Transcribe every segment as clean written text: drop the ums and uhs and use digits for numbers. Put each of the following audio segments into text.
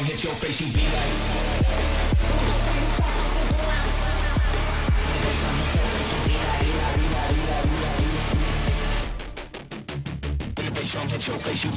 hit your face, you be like. When the bass drum hit your face, you.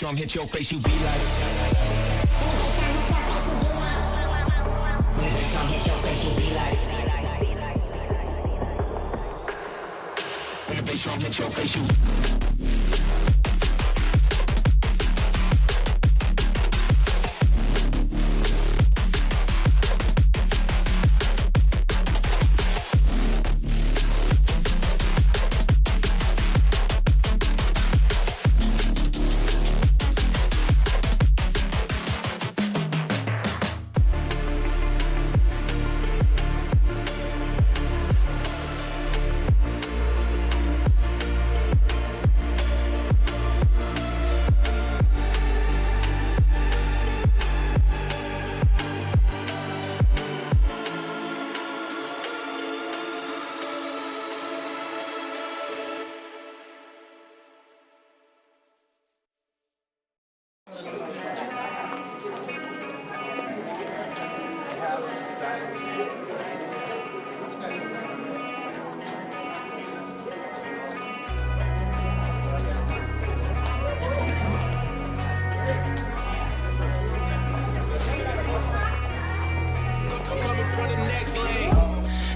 Drum hit your face, you be like. When the bass drum hit your face, you be like. When the bass drum hit your face, you.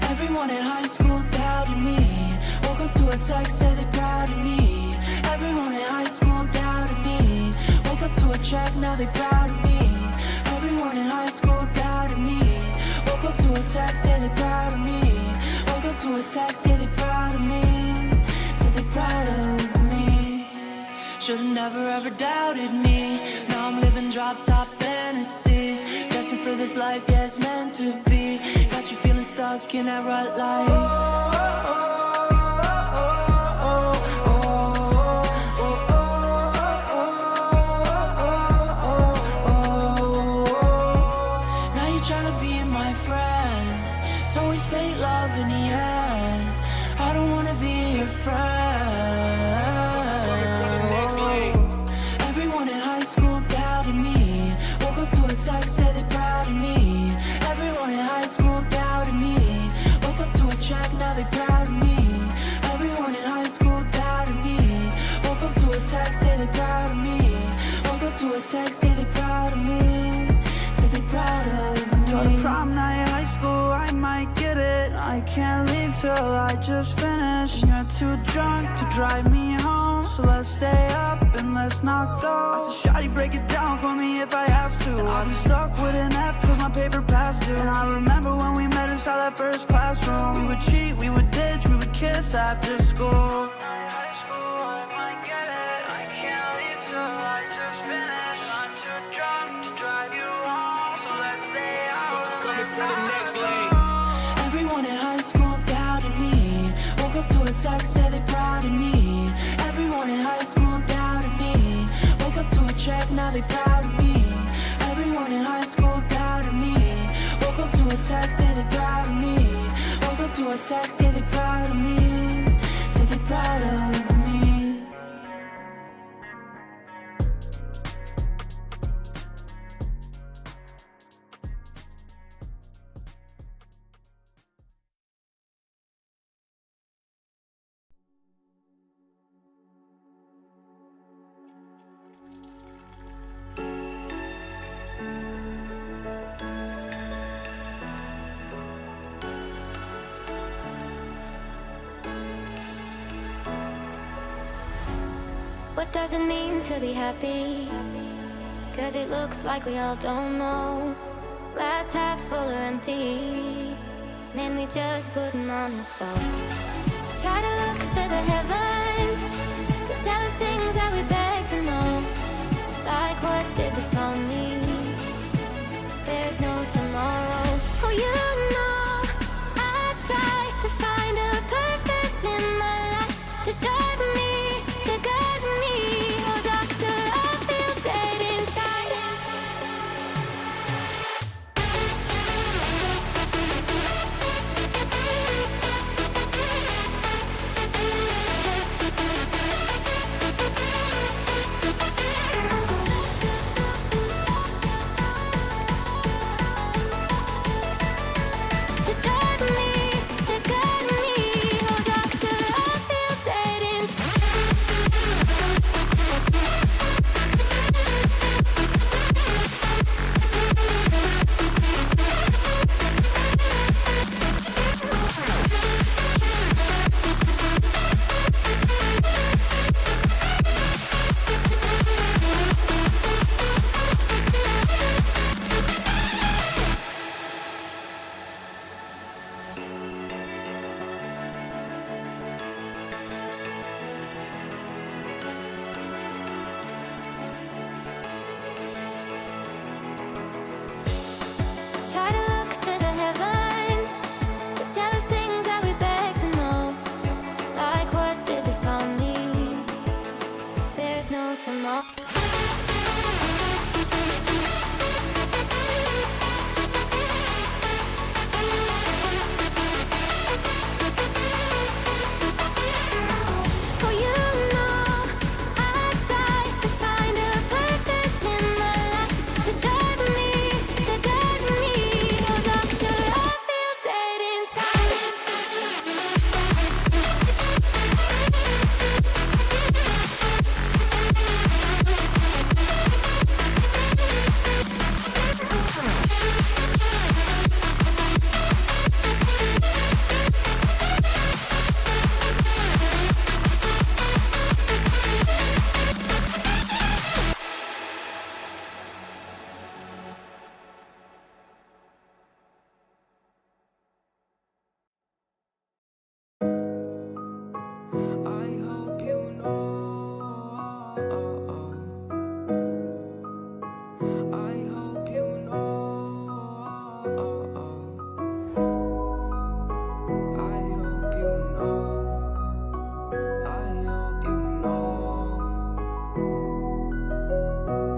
Everyone in high school doubted me. Woke up to a text, said they proud of me. Everyone in high school doubted me. Woke up to a track, now they proud of me. Everyone in high school doubted me. Woke up to a text, said they proud of me. Woke up to a text, said they proud of me. Said they proud of me. Should've never ever doubted me. Now I'm living drop top fantasies. Dressing for this life, yeah, it's meant to be. Got you feeling stuck in that rut life. Now you're trying to be my friend. It's always fake love in the end. I don't wanna be your friend. Everyone in high school doubted me. Woke up to a text, said they proud of me. Everyone in high school doubted me. Woke up to a track, now they proud of me. Everyone in high school doubted me. Woke up to a text, said they proud of me. Woke up to a text, said they proud of me. Said they proud of me. Till the prom night, high school, I might get it. I can't leave till I just finish. You're too drunk to drive me home, so let's stay up and let's not go. I said, shawty, break it down for me if I have to. I'll be stuck with an F cause my paper passed due. And I remember when we met inside that first classroom. We would cheat, we would ditch, we would kiss after school. High school, I might get it. I can't leave till I just finish. I'm too drunk to drive you home, so let's stay out and let's not go. Everyone in high school doubted me. Woke up to a text, said they proud of me. Everyone in high school doubted me. Woke up to a track, now they proud of me. Everyone in high school doubted me. Woke up to a text, said they proud of me. Woke up to a text, said they proud of me. Said they proud of me. What does it mean to be happy? Cause it looks like we all don't know. Glass half full or empty. Man, we just putting on a show. Try to look to the heavens to tell us things that we beg to know. Like what did the song mean? There's no tomorrow. Oh, you know I try to find a purpose in my life to drive me, to guide me. Oh, doctor, I feel dead inside. To drive me, to guide me. Oh, doctor, I feel dead Try to look to the heavens to tell us things that we beg to know. Like what did the song mean? There's no tomorrow. Oh, you know I try to find a purpose in my life to drive me, to guide me. Oh, doctor, I feel dead inside. I hope you know. I hope you know. I hope you know. I hope you know.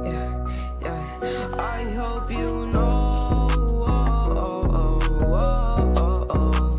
Yeah. I hope you know.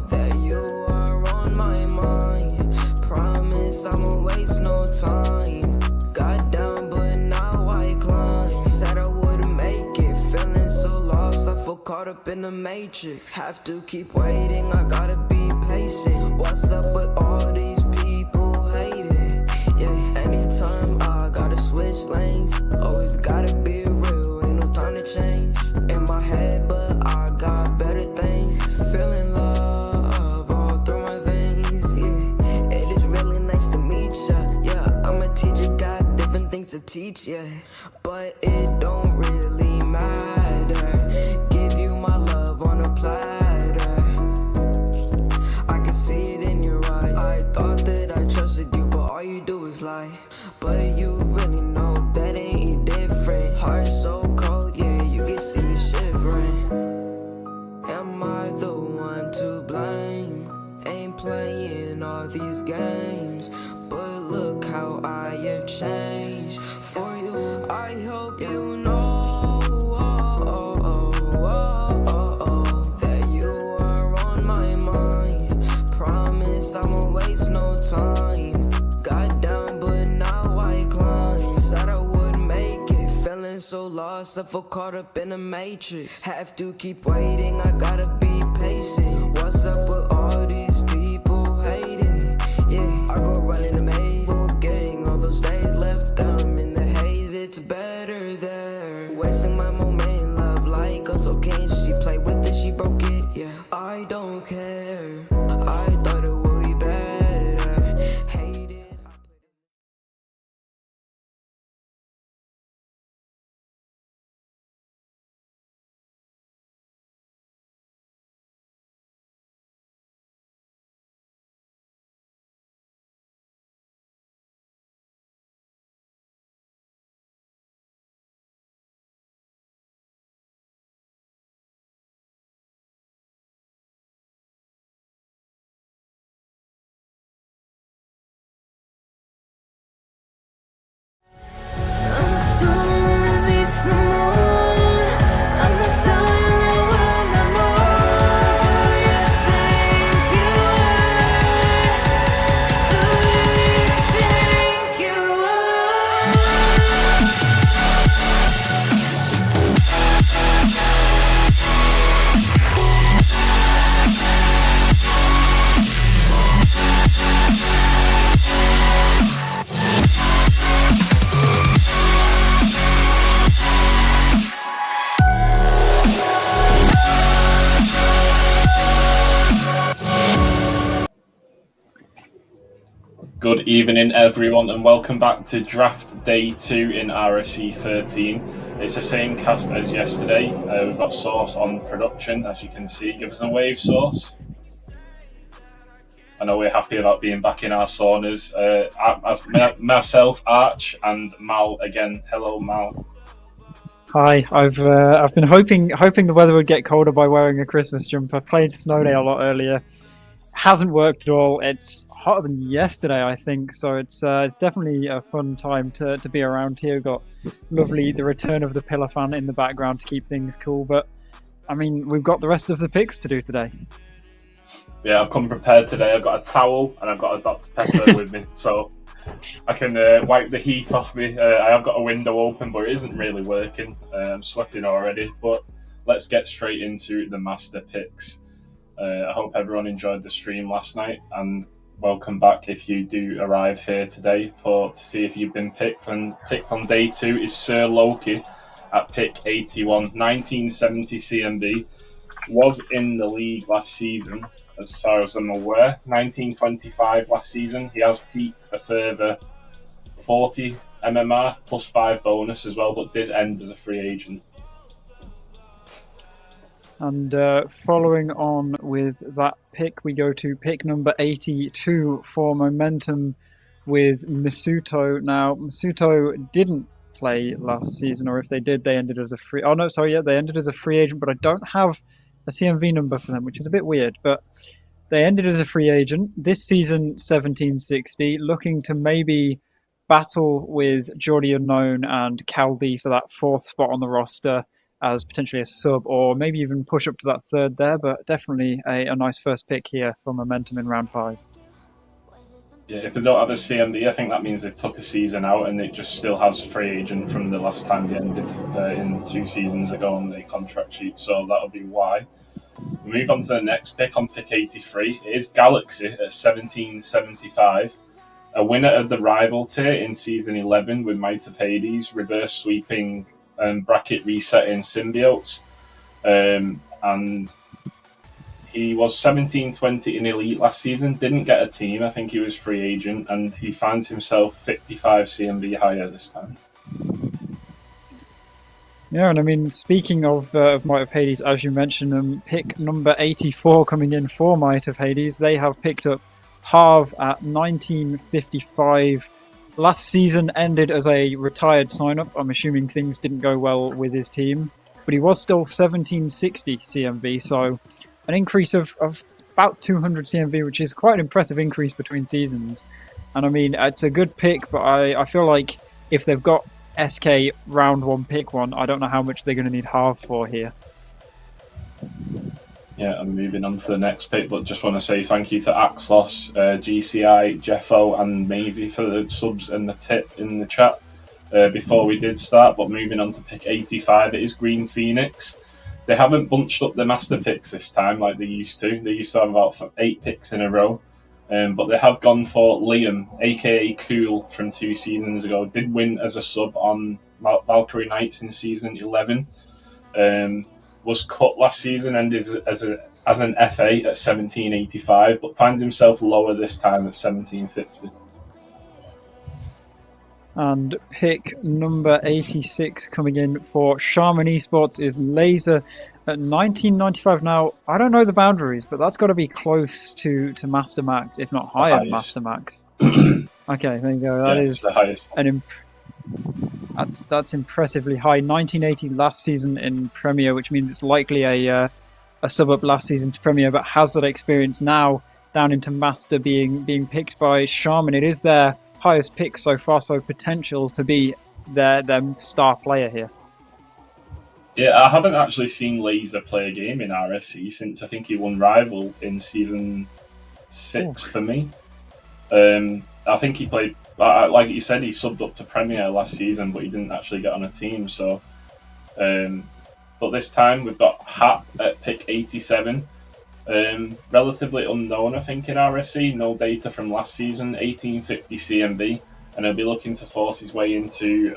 That you are on my mind. Promise I'ma waste no time. Got down, but now I climb. Said I wouldn't make it, feeling so lost. I feel caught up in the matrix. Have to keep waiting, I gotta be patient. What's up with all these people hating? Yeah, anytime I gotta switch lanes. Always gotta be real, ain't no time to change. In my head, but I got better things. Feeling love all through my veins, yeah. It is really nice to meet ya, yeah. I'm a teacher, got different things to teach, yeah. But it don't really matter. Give you my love on a platter. I can see it in your eyes. I thought that I trusted you, but all you do is lie. But you really know that ain't different. Heart so cold, yeah, you can see me shivering. Am I the one to blame? Ain't playing all these games, but look how I have changed for you. I hope you know that you are on my mind. Promise I'ma waste no time. Got down, but now I climb. Said I would make it, feeling so lost. I feel caught up in the matrix. Have to keep waiting, I gotta be patient. What's up with all these people hating? Yeah, I go running a maze, forgetting all those days, left them in the haze. It's better there, wasting my moment. Love like us, okay, she played with it, she broke it, yeah. I don't care, I thought it would be better. Good evening, everyone, and welcome back to Draft Day 2 in RSC13. It's the same cast as yesterday. We've got Source on production, as you can see. Give us a wave, Source. I know we're happy about being back in our saunas. Myself, Arch, and Mal again. Hello, Mal. Hi, I've been hoping the weather would get colder by wearing a Christmas jumper. Played Snow Day a lot earlier. Hasn't worked at all. It's hotter than yesterday, I think. So it's definitely a fun time to be around here. We've got the return of the pillar fan in the background to keep things cool. But I mean, we've got the rest of the picks to do today. Yeah, I've come prepared today. I've got a towel and I've got a Dr. Pepper with me, so I can wipe the heat off me. I have got a window open, but it isn't really working. I'm sweating already. But let's get straight into the master picks. I hope everyone enjoyed the stream last night, and welcome back if you do arrive here today to see if you've been picked. And picked on day 2 is Sir Loki at pick 81, 1970 CMB. Was in the league last season, as far as I'm aware. 1925 last season. He has peaked a further 40 MMR plus 5 bonus as well, but did end as a free agent. And following on with that pick, we go to pick number 82 for momentum with Masuto. Now, Masuto didn't play last season, or if they did, they ended as a free... Oh, no, sorry, yeah, they ended as a free agent, but I don't have a CMV number for them, which is a bit weird, but they ended as a free agent. This season, 1760, looking to maybe battle with Jordy Unknown and Caldi for that 4th spot on the roster as potentially a sub, or maybe even push up to that 3rd there, but definitely a nice first pick here for momentum in round 5. Yeah, if they don't have a CMD, I think that means they've took a season out and it just still has free agent from the last time they ended in 2 seasons ago on the contract sheet, so that'll be why. We move on to the next pick on pick 83. It is Galaxy at 1775. A winner of the rival tier in season 11 with Might of Hades, reverse sweeping and bracket resetting symbiotes. And he was 17-20 in Elite last season, didn't get a team, I think he was free agent, and he finds himself 55 CMB higher this time. Yeah, and I mean, speaking of Might of Hades, as you mentioned, pick number 84 coming in for Might of Hades, they have picked up Harv at 1955. Last season ended as a retired sign-up. I'm assuming things didn't go well with his team, but he was still 1760 CMV, so an increase of about 200 CMV, which is quite an impressive increase between seasons. And I mean, it's a good pick, but I feel like if they've got SK round 1 pick 1, I don't know how much they're going to need Harv for here. Yeah, I'm moving on to the next pick, but just want to say thank you to Axlos, GCI, Jeffo, and Maisie for the subs and the tip in the chat before we did start. But moving on to pick 85, it is Green Phoenix. They haven't bunched up the master picks this time like they used to. They used to have about 8 picks in a row. But they have gone for Liam, aka Cool, from 2 seasons ago. Did win as a sub on Valkyrie Knights in season 11. Was cut last season and is as an FA at 1785, but finds himself lower this time at 1750. And pick number 86 coming in for Shaman Esports is Laser at 1995. Now, I don't know the boundaries, but that's got to be close to Master Max, if not higher than Master Max. Okay, there you go. That is the highest. That's impressively high. 1980 last season in Premier, which means it's likely a sub up last season to Premier, but has that experience now down into Master being picked by Shaman. It is their highest pick so far, so potential to be their star player here. Yeah, I haven't actually seen Laser play a game in RSC since I think he won Rival in season 6 for me. I think he played, like you said, he subbed up to Premier last season, but he didn't actually get on a team. So, but this time we've got Hat at pick 87. Relatively unknown, I think, in RSC. No data from last season. 1850 CMB, and he'll be looking to force his way into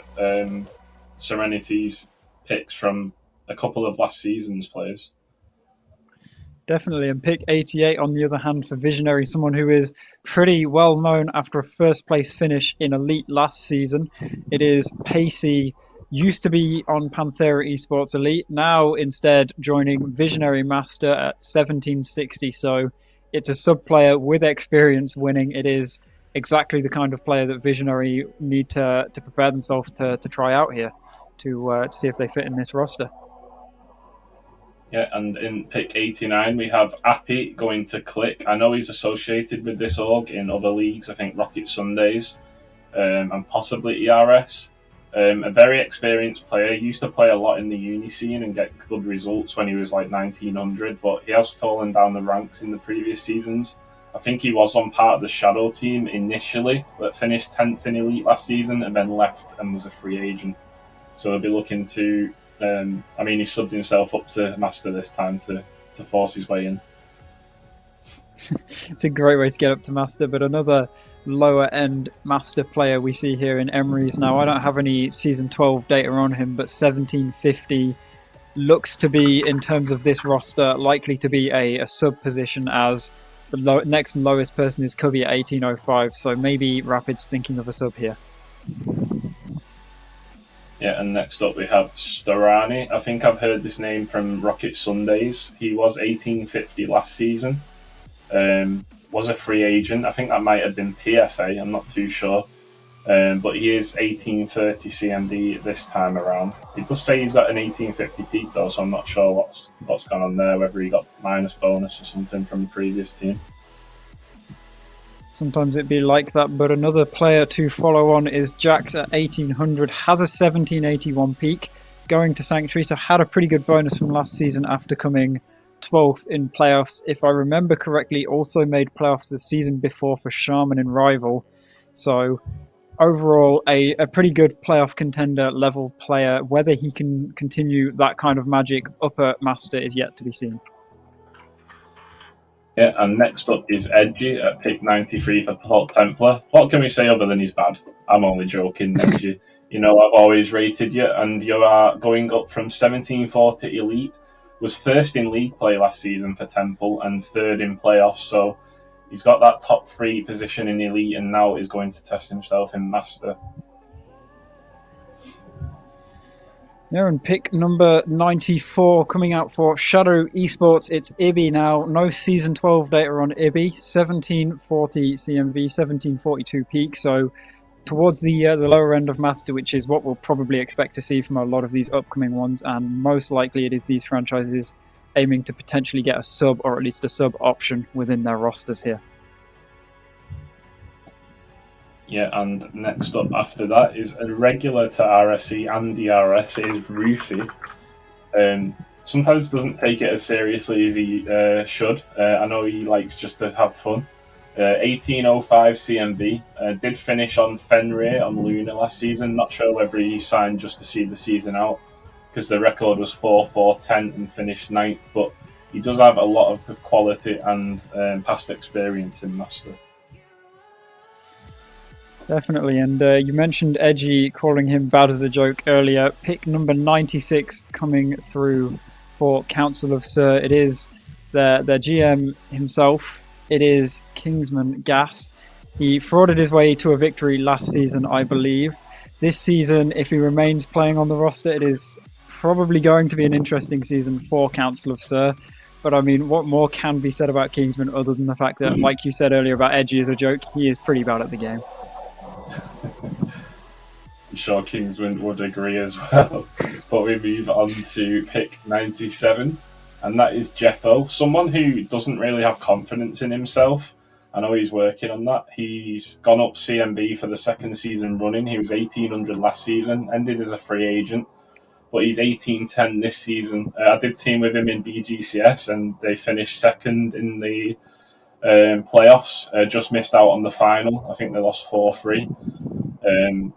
Serenity's picks from a couple of last season's players. Definitely. And pick 88, on the other hand, for Visionary, someone who is pretty well known after a first place finish in Elite last season. It is Pacey, used to be on Panthera Esports Elite, now instead joining Visionary Master at 1760. So it's a sub player with experience winning. It is exactly the kind of player that Visionary need to prepare themselves to try out here to see if they fit in this roster. Yeah, and in pick 89, we have Appy going to Click. I know he's associated with this org in other leagues, I think Rocket Sundays, and possibly ERS. A very experienced player. He used to play a lot in the uni scene and get good results when he was like 1900, but he has fallen down the ranks in the previous seasons. I think he was on part of the Shadow team initially, but finished 10th in Elite last season and then left and was a free agent. So he'll be looking to... he subbed himself up to Master this time to force his way in. It's a great way to get up to Master, but another lower end Master player we see here in Emery's. Now, I don't have any Season 12 data on him, but 1750 looks to be, in terms of this roster, likely to be a sub position, as the next lowest person is Covey at 1805, so maybe Rapid's thinking of a sub here. Yeah, and next up we have Storani. I think I've heard this name from Rocket Sundays. He was 1850 last season. Was a free agent. I think that might have been PFA. I'm not too sure. But he is 1830 CMD this time around. He does say he's got an 1850 peak though, so I'm not sure what's gone on there, whether he got minus bonus or something from the previous team. Sometimes it'd be like that, but another player to follow on is Jax at 1800, has a 1781 peak, going to Sanctuary, so had a pretty good bonus from last season after coming 12th in playoffs. If I remember correctly, also made playoffs the season before for Shaman and Rival. So overall, a pretty good playoff contender level player. Whether he can continue that kind of magic up at Master is yet to be seen. Yeah, and next up is Edgy at pick 93 for Port Templar. What can we say other than he's bad? I'm only joking, Edgy. You know, I've always rated you, and you are going up from 1740 Elite. Was first in league play last season for Temple and third in playoffs, so he's got that top 3 position in Elite and now is going to test himself in Master. Yeah, and pick number 94 coming out for Shadow Esports. It's Ibby now. No Season 12 data on Ibby. 1740 CMV, 1742 peak. So towards the lower end of Master, which is what we'll probably expect to see from a lot of these upcoming ones. And most likely it is these franchises aiming to potentially get a sub, or at least a sub option within their rosters here. Yeah, and next up after that is a regular to RSC and DRS is Roofy. Sometimes doesn't take it as seriously as he should. I know he likes just to have fun. 1805 CMV. Did finish on Fenrir on Luna last season. Not sure whether he signed just to see the season out, because the record was 4-4-10 and finished 9th. But he does have a lot of the quality and past experience in Master. Definitely, and you mentioned Edgy calling him bad as a joke earlier. Pick number 96 coming through for Council of Sir. It is their GM himself. It is Kingsman Gas. He frauded his way to a victory last season, I believe. This season, if he remains playing on the roster, it is probably going to be an interesting season for Council of Sir. But I mean, what more can be said about Kingsman other than the fact that, like you said earlier about Edgy as a joke, he is pretty bad at the game. I'm sure Kingsman would agree as well. But we move on to pick 97, and that is Jeffo, someone who doesn't really have confidence in himself. I know he's working on that. He's gone up CMB for the second season running. He was 1800 last season, ended as a free agent, but he's 1810 this season. I did team with him in BGCS, and they finished second in the playoffs. Just missed out on the final. I think they lost 4-3.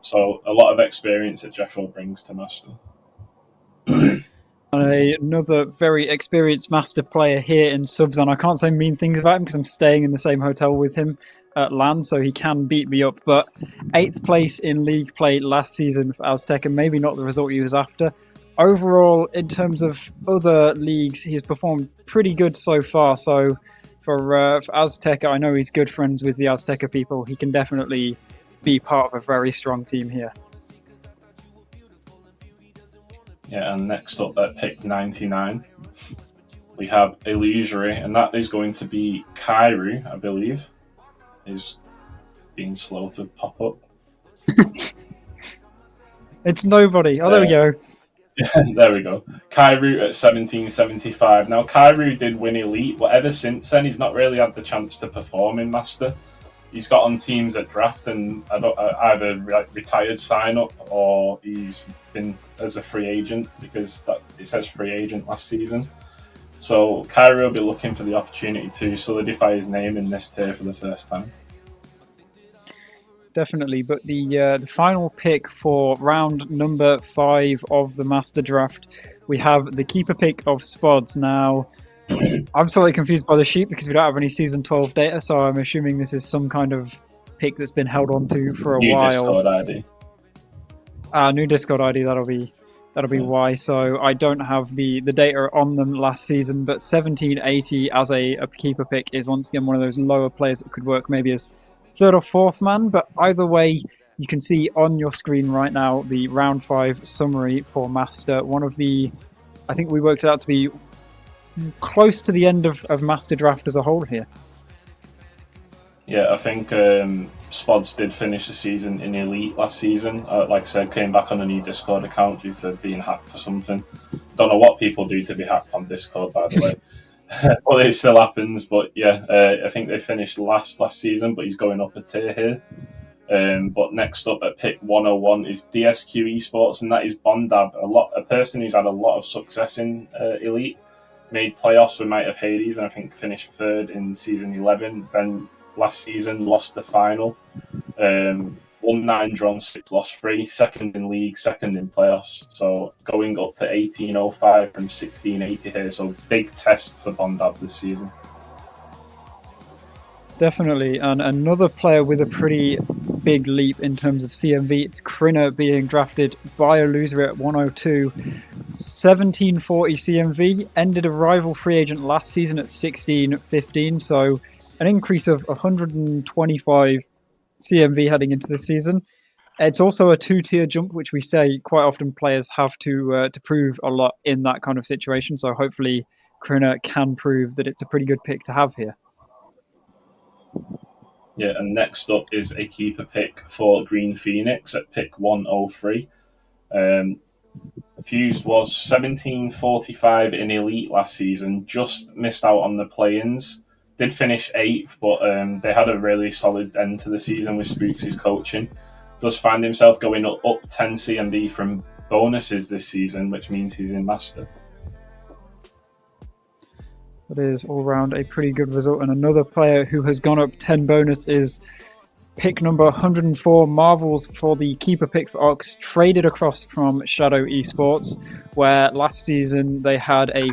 So a lot of experience that Jeffo brings to Master. Another very experienced Master player here in subs, and I can't say mean things about him because I'm staying in the same hotel with him at LAN, so he can beat me up. But 8th place in league play last season for Aztec, and maybe not the result he was after. overall, in terms of other leagues, he's performed pretty good so far. So for Azteca, I know he's good friends with the Azteca people. He can definitely be part of a very strong team here. Yeah, and next up at pick 99, we have Illusory, and that is going to be Kairu, I believe. Is being slow to pop up. It's nobody. Oh, there we go. There we go. Kairu at 1775. Now, Kairu did win Elite, but ever since then, he's not really had the chance to perform in Master. He's got on teams at Draft and either retired sign up or he's been as a free agent because it says free agent last season. So Kairu will be looking for the opportunity to solidify his name in this tier for the first time. Definitely, but the final pick for round number 5 of the Master Draft, we have the keeper pick of Spods. Now, I'm slightly confused by the sheet because we don't have any Season 12 data, so I'm assuming this is some kind of pick that's been held on to for a while. Discord ID. New Discord ID, that'll be why. So I don't have the data on them last season, but 1780 as a keeper pick is once again one of those lower players that could work maybe as third or fourth man, but either way, you can see on your screen right now the round 5 summary for Master. One of the, I think we worked it out to be close to the end of Master Draft as a whole here. Yeah, I think Spods did finish the season in Elite last season. Like I said, came back on a new Discord account due to being hacked or something. Don't know what people do to be hacked on Discord, by the way. Well, it still happens, but yeah, I think they finished last season, but he's going up a tier here. But next up at pick 101 is DSQ Esports, and that is Bondab, a person who's had a lot of success in Elite, made playoffs with Might of Hades, and I think finished third in season 11. Then last season lost the final, won 9, drawn 6, lost 3, second in league, second in playoffs. So going up to 1805 from 1680 here. So big test for Bondab this season. Definitely, and another player with a pretty big leap in terms of CMV. It's Kriner being drafted by Illusory at 102. 1740 CMV, ended a rival free agent last season at 1615, so an increase of 125 CMV heading into this season. It's also a 2-tier jump, which we say quite often players have to prove a lot in that kind of situation. So hopefully Kriner can prove that it's a pretty good pick to have here. Yeah, and next up is a keeper pick for Green Phoenix at pick 103. Fused was 1745 in Elite last season, just missed out on the play-ins. Did finish 8th, but they had a really solid end to the season with Spooks' coaching. Does find himself going up 10 CMV from bonuses this season, which means he's in Master. That is all round a pretty good result. And another player who has gone up 10 bonus is pick number 104, Marvels, for the keeper pick for Ox, traded across from Shadow Esports, where last season they had a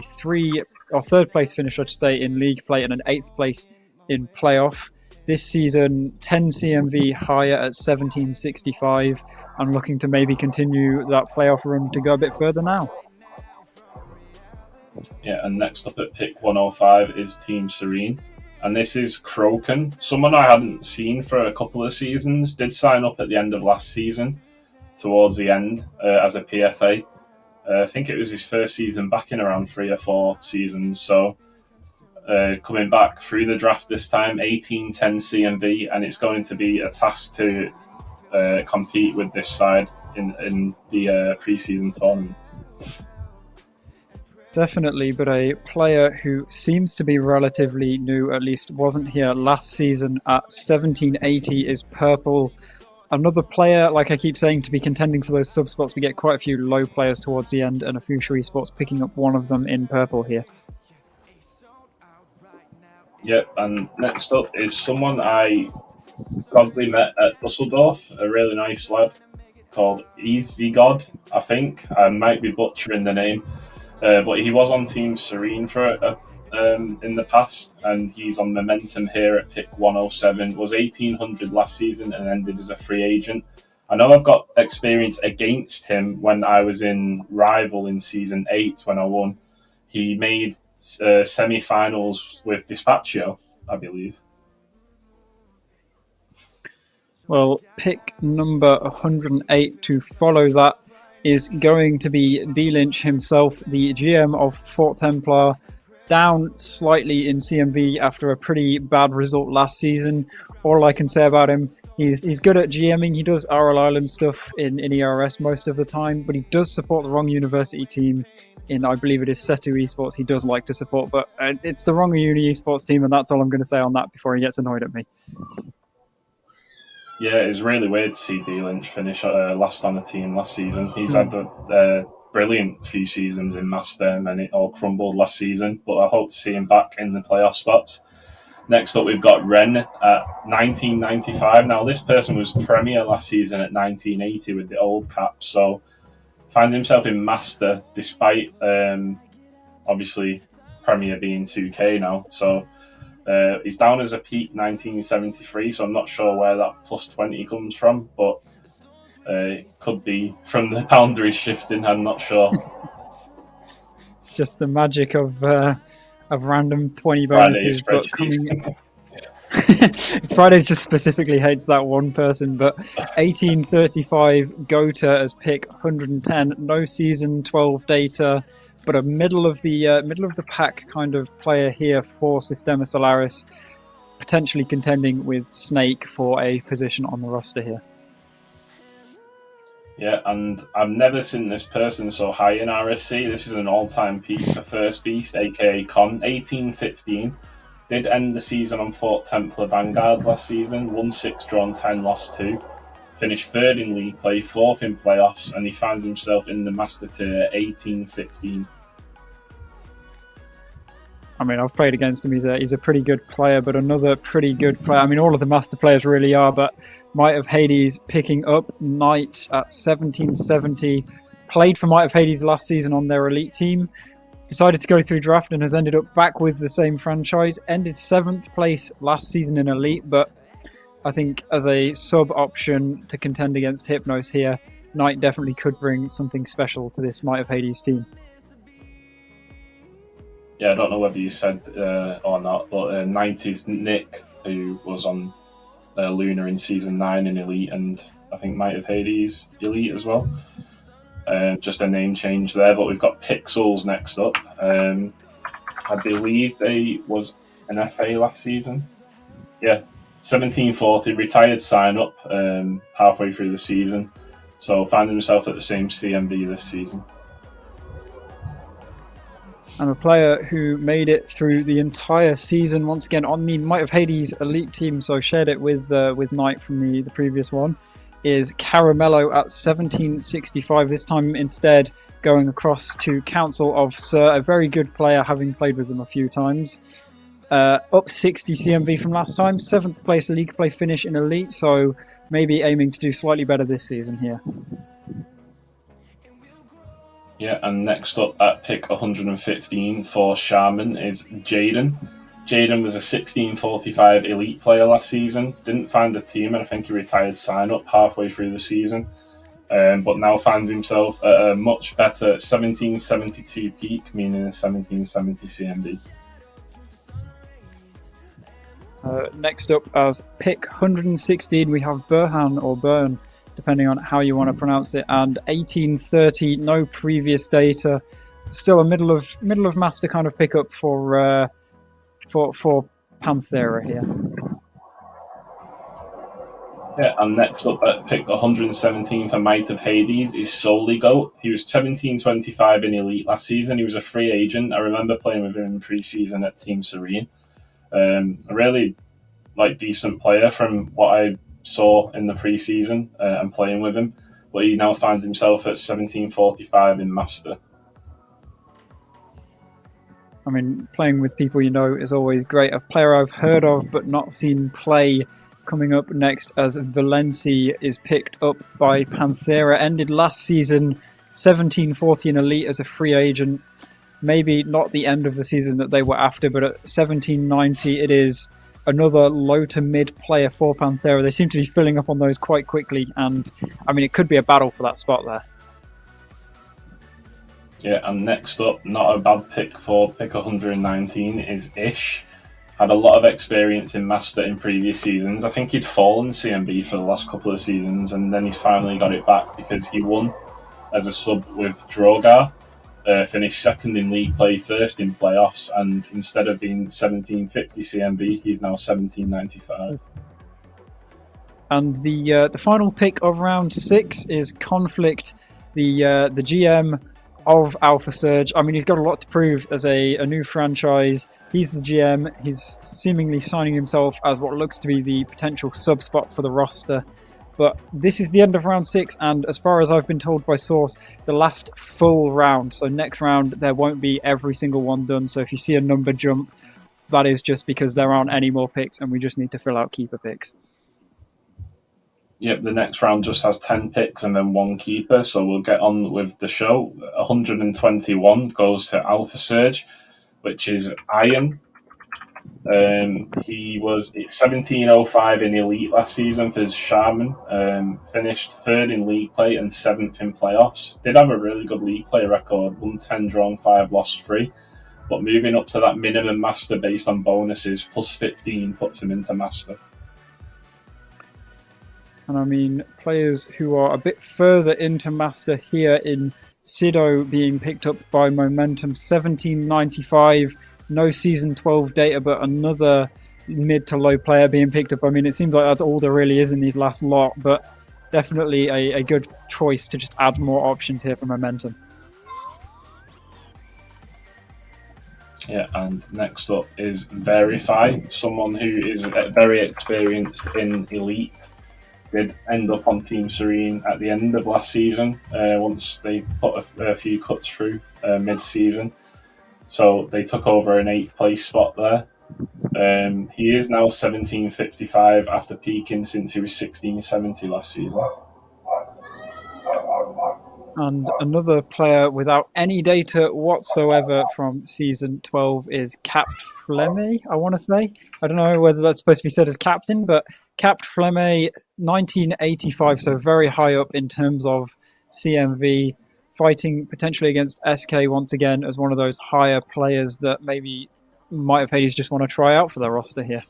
third place finish, I should say, in league play and an 8th place in playoff. This season, 10 CMV higher at 1765. I'm looking to maybe continue that playoff run to go a bit further now. Yeah, and next up at pick 105 is Team Serene. And this is Kroken, someone I hadn't seen for a couple of seasons. Did sign up at the end of last season, towards the end, as a PFA. I think it was his first season back in around 3 or 4 seasons. So coming back through the draft this time, 1810 CMV, and it's going to be a task to compete with this side in the pre-season tournament. Definitely, but a player who seems to be relatively new, at least wasn't here last season at 1780, is Purple. Another player, like I keep saying, to be contending for those sub spots. We get quite a few low players towards the end, and a few Future Esports picking up one of them in Purple here. Yep, and next up is someone I probably met at Dusseldorf, a really nice lad called Easy God, I think. I might be butchering the name. But he was on Team Serene in the past, and he's on momentum here at pick 107. Was 1800 last season and ended as a free agent. I know I've got experience against him when I was in Rival in season 8 when I won. He made semi-finals with Dispatcho, I believe. Well, pick number 108 to follow that is going to be D. Lynch himself, the GM of Fort Templar, down slightly in CMV after a pretty bad result last season. All I can say about him, he's good at GMing. He does RL Island stuff in ERS most of the time, but he does support the wrong university team in, I believe it is Setu Esports. He does like to support, but it's the wrong uni esports team, and that's all I'm going to say on that before he gets annoyed at me. Yeah, it's really weird to see D. Lynch finish last on the team last season. He's had a brilliant few seasons in Master, and it all crumbled last season. But I hope to see him back in the playoff spots. Next up, we've got Ren at 1995. Now, this person was Premier last season at 1980 with the old cap, so finds himself in Master despite obviously Premier being 2K now. So he's down as a peak 1973, so I'm not sure where that plus 20 comes from, but it could be from the boundaries shifting. I'm not sure. It's just the magic of random 20 bonuses. But Fridays just specifically hates that one person. But 1835 Gota as pick 110, no season 12 data, but a middle of the pack kind of player here for Sistema Solaris, potentially contending with Snake for a position on the roster here. Yeah, and I've never seen this person so high in RSC. This is an all-time peak for First Beast, aka Con, 1815. Did end the season on Fort Templar Vanguards last season, won 6, drawn 10, lost 2. Finished 3rd in league play, 4th in playoffs, and he finds himself in the Master Tier 1815. I mean, I've played against him. He's a pretty good player, but another pretty good player. I mean, all of the Master players really are, but Might of Hades picking up Knight at 1770. Played for Might of Hades last season on their elite team. Decided to go through draft and has ended up back with the same franchise. Ended 7th place last season in elite, but I think as a sub option to contend against Hypnos here, Knight definitely could bring something special to this Might of Hades team. Yeah, I don't know whether you said or not, but 90s Nick, who was on Luna in Season 9 in Elite, and I think Might of Hades Elite as well. Just a name change there, but we've got Pixels next up. I believe they was an FA last season. Yeah, 1740, retired sign-up halfway through the season, so found himself at the same CMV this season. I'm a player who made it through the entire season once again on the Might of Hades elite team, so shared it with Knight from the previous one, is Caramello at 1765, this time instead going across to Council of Sir, a very good player, having played with them a few times. Up 60 CMV from last time, 7th place league play finish in elite, so maybe aiming to do slightly better this season here. Yeah, and next up at pick 115 for Shaman is Jaden. Jaden was a 1645 elite player last season. Didn't find a team, and I think he retired sign-up halfway through the season. But now finds himself at a much better 1772 peak, meaning a 1770 CMD. Next up as pick 116, we have Burhan or Burn, depending on how you want to pronounce it, and 1830, no previous data, still a middle of master kind of pickup for Panthera here. Yeah, and next up at pick 117 for Might of Hades is Solely Goat. He was 1725 in Elite last season. He was a free agent. I remember playing with him in pre-season at Team Serene. A really decent player from what I saw in the pre-season and playing with him, but he now finds himself at 1745 in Master. I mean, playing with people you know is always great. A player I've heard of but not seen play coming up next as Valenci is picked up by Panthera. Ended last season 1740 in Elite as a free agent. Maybe not the end of the season that they were after, but at 1790 it is another low to mid player for Panthera. They seem to be filling up on those quite quickly, and I mean, it could be a battle for that spot there. Yeah, and next up, not a bad pick for pick 119 is Ish. Had a lot of experience in Master in previous seasons. I think he'd fallen CMB for the last couple of seasons, and then he's finally got it back because he won as a sub with Drogar, finished second in league play, first in playoffs, and instead of being 1750 CMB, he's now 1795. And the final pick of round 6 is Conflict, the GM of Alpha Surge. I mean, he's got a lot to prove as a new franchise. He's the GM. He's seemingly signing himself as what looks to be the potential sub spot for the roster. But this is the end of round 6, and as far as I've been told by source, the last full round. So next round, there won't be every single one done. So if you see a number jump, that is just because there aren't any more picks, and we just need to fill out keeper picks. Yep, the next round just has 10 picks and then 1 keeper, so we'll get on with the show. 121 goes to Alpha Surge, which is Iron. He was 1705 in Elite last season for his Shaman, finished 3rd in league play and 7th in playoffs. Did have a really good league play record, won 10, drawn 5, lost 3. But moving up to that minimum Master based on bonuses, plus 15 puts him into Master. And I mean, players who are a bit further into Master here in Sido being picked up by Momentum, 1795, no Season 12 data, but another mid to low player being picked up. I mean, it seems like that's all there really is in these last lot, but definitely a good choice to just add more options here for Momentum. Yeah, and next up is Verify, someone who is very experienced in Elite. Did end up on Team Serene at the end of last season once they put a few cuts through mid-season. So they took over an 8th place spot there. He is now 1755 after peaking since he was 1670 last season. And another player without any data whatsoever from Season 12 is Capt Flemme, I want to say. I don't know whether that's supposed to be said as captain, but Capt Flemme, 1985, so very high up in terms of CMV, fighting potentially against SK once again as one of those higher players that maybe might have Hades just want to try out for their roster here.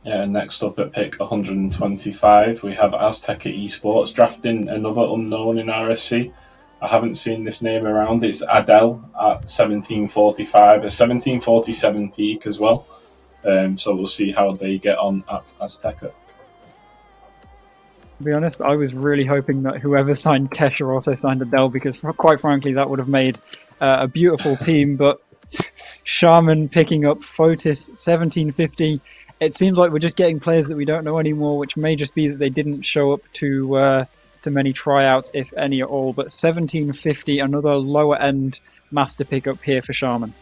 Yeah, next up at pick 125, we have Azteca Esports drafting another unknown in RSC. I haven't seen this name around. It's Adele at 1745, a 1747 peak as well. So we'll see how they get on at Azteca. To be honest, I was really hoping that whoever signed Kesha also signed Adele, because quite frankly, that would have made a beautiful team. But Shaman picking up Fotis 1750. It seems like we're just getting players that we don't know anymore, which may just be that they didn't show up to many tryouts, if any at all. But 1750, another lower end Master pickup here for Shaman.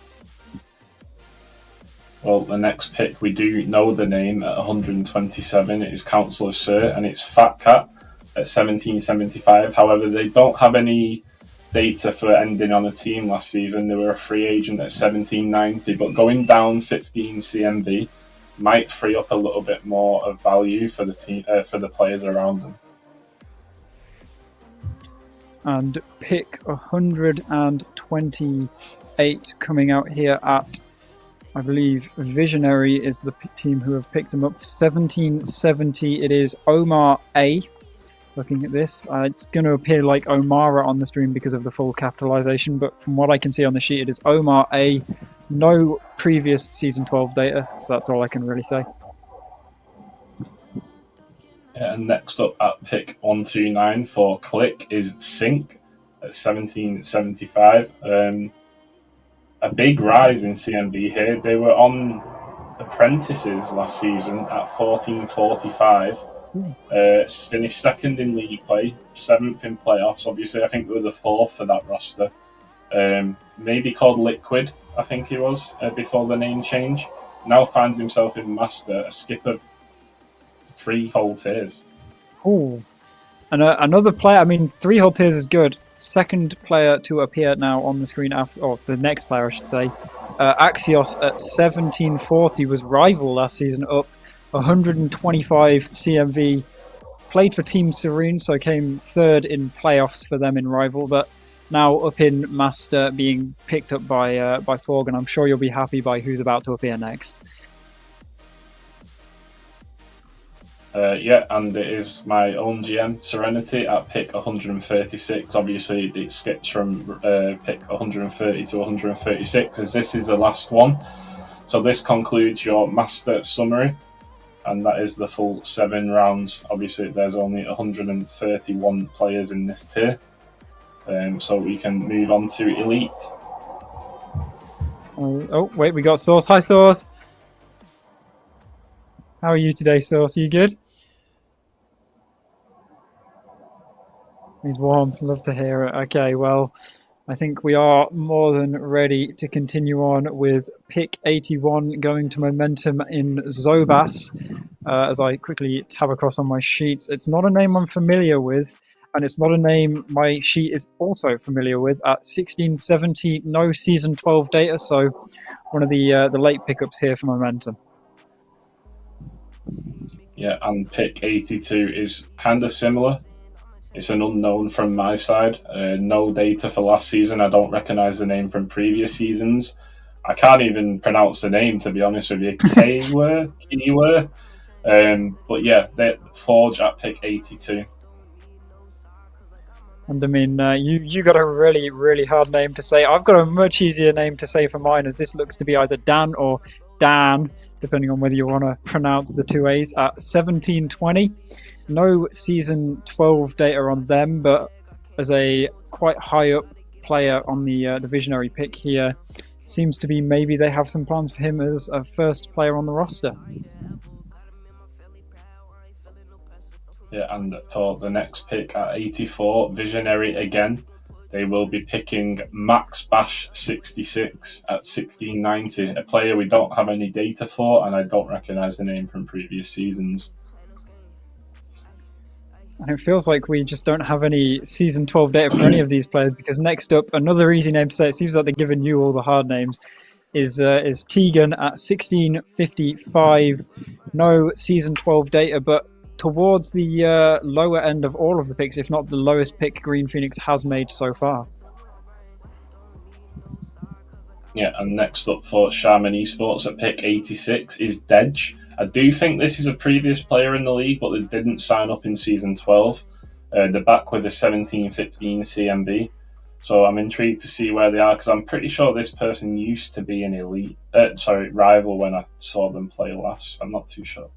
Well, the next pick, we do know the name at 127. It is Councillor Sir, and it's Fat Cat at 1775. However, they don't have any data for ending on a team last season. They were a free agent at 1790, but going down 15 CMV might free up a little bit more of value for the team, for the players around them. And pick 128 coming out here at, I believe, Visionary is the team who have picked him up. 1770, it is Omar A. Looking at this, it's going to appear like Omara on the stream because of the full capitalization, but from what I can see on the sheet, it is Omar A. No previous Season 12 data, so that's all I can really say. Yeah, and next up at pick 129 for Click is Sync at 1775. A big rise in CMB here. They were on Apprentices last season at 1445. Finished 2nd in league play, 7th in playoffs. Obviously, I think they were the 4th for that roster. Maybe called Liquid, I think he was, before the name change. Now finds himself in Master, a skip of 3 whole tiers. Oh, and another player, I mean, 3 whole tiers is good. Second player to appear now on the screen after, or the next player, I should say, Axios at 1740 was rival last season, up 125 CMV. Played for Team Serene, so came third in playoffs for them in rival, but now up in Master, being picked up by Forg, and I'm sure you'll be happy by who's about to appear next. Yeah, and it is my own GM, Serenity, at pick 136. Obviously, it skips from pick 130 to 136, as this is the last one. So this concludes your Master summary, and that is the full 7 rounds. Obviously, there's only 131 players in this tier, so we can move on to Elite. Oh, wait, we got Source. Hi, Source. How are you today, Source? Are you good? He's warm. Love to hear it. Okay, well, I think we are more than ready to continue on with pick 81 going to Momentum in Zobas. As I quickly tab across on my sheets, it's not a name I'm familiar with, and it's not a name my sheet is also familiar with. At 1670, no Season 12 data, so one of the late pickups here for Momentum. Yeah, and pick 82 is kind of similar. It's an unknown from my side. No data for last season. I don't recognise the name from previous seasons. I can't even pronounce the name, to be honest with you. Kiwa? But yeah, they Forge at pick 82. And I mean, you got a really, really hard name to say. I've got a much easier name to say for mine, as this looks to be either Dan or Dan, depending on whether you want to pronounce the two A's. At 1720, no Season 12 data on them, but as a quite high up player on the Visionary pick here, seems to be maybe they have some plans for him as a first player on the roster. Yeah, and for the next pick at 84, Visionary again, they will be picking Max Bash 66 at 1690, a player we don't have any data for, and I don't recognise the name from previous seasons. And it feels like we just don't have any Season 12 data for any of these players, because next up, another easy name to say, it seems like they're giving you all the hard names, is Tegan at 1655. No Season 12 data, but towards the lower end of all of the picks, if not the lowest pick Green Phoenix has made so far. Yeah, and next up for Shaman Esports at pick 86 is Dedge. I do think this is a previous player in the league, but they didn't sign up in Season 12. They're back with a 1715 CMB. So I'm intrigued to see where they are, because I'm pretty sure this person used to be an elite, rival when I saw them play last. I'm not too sure.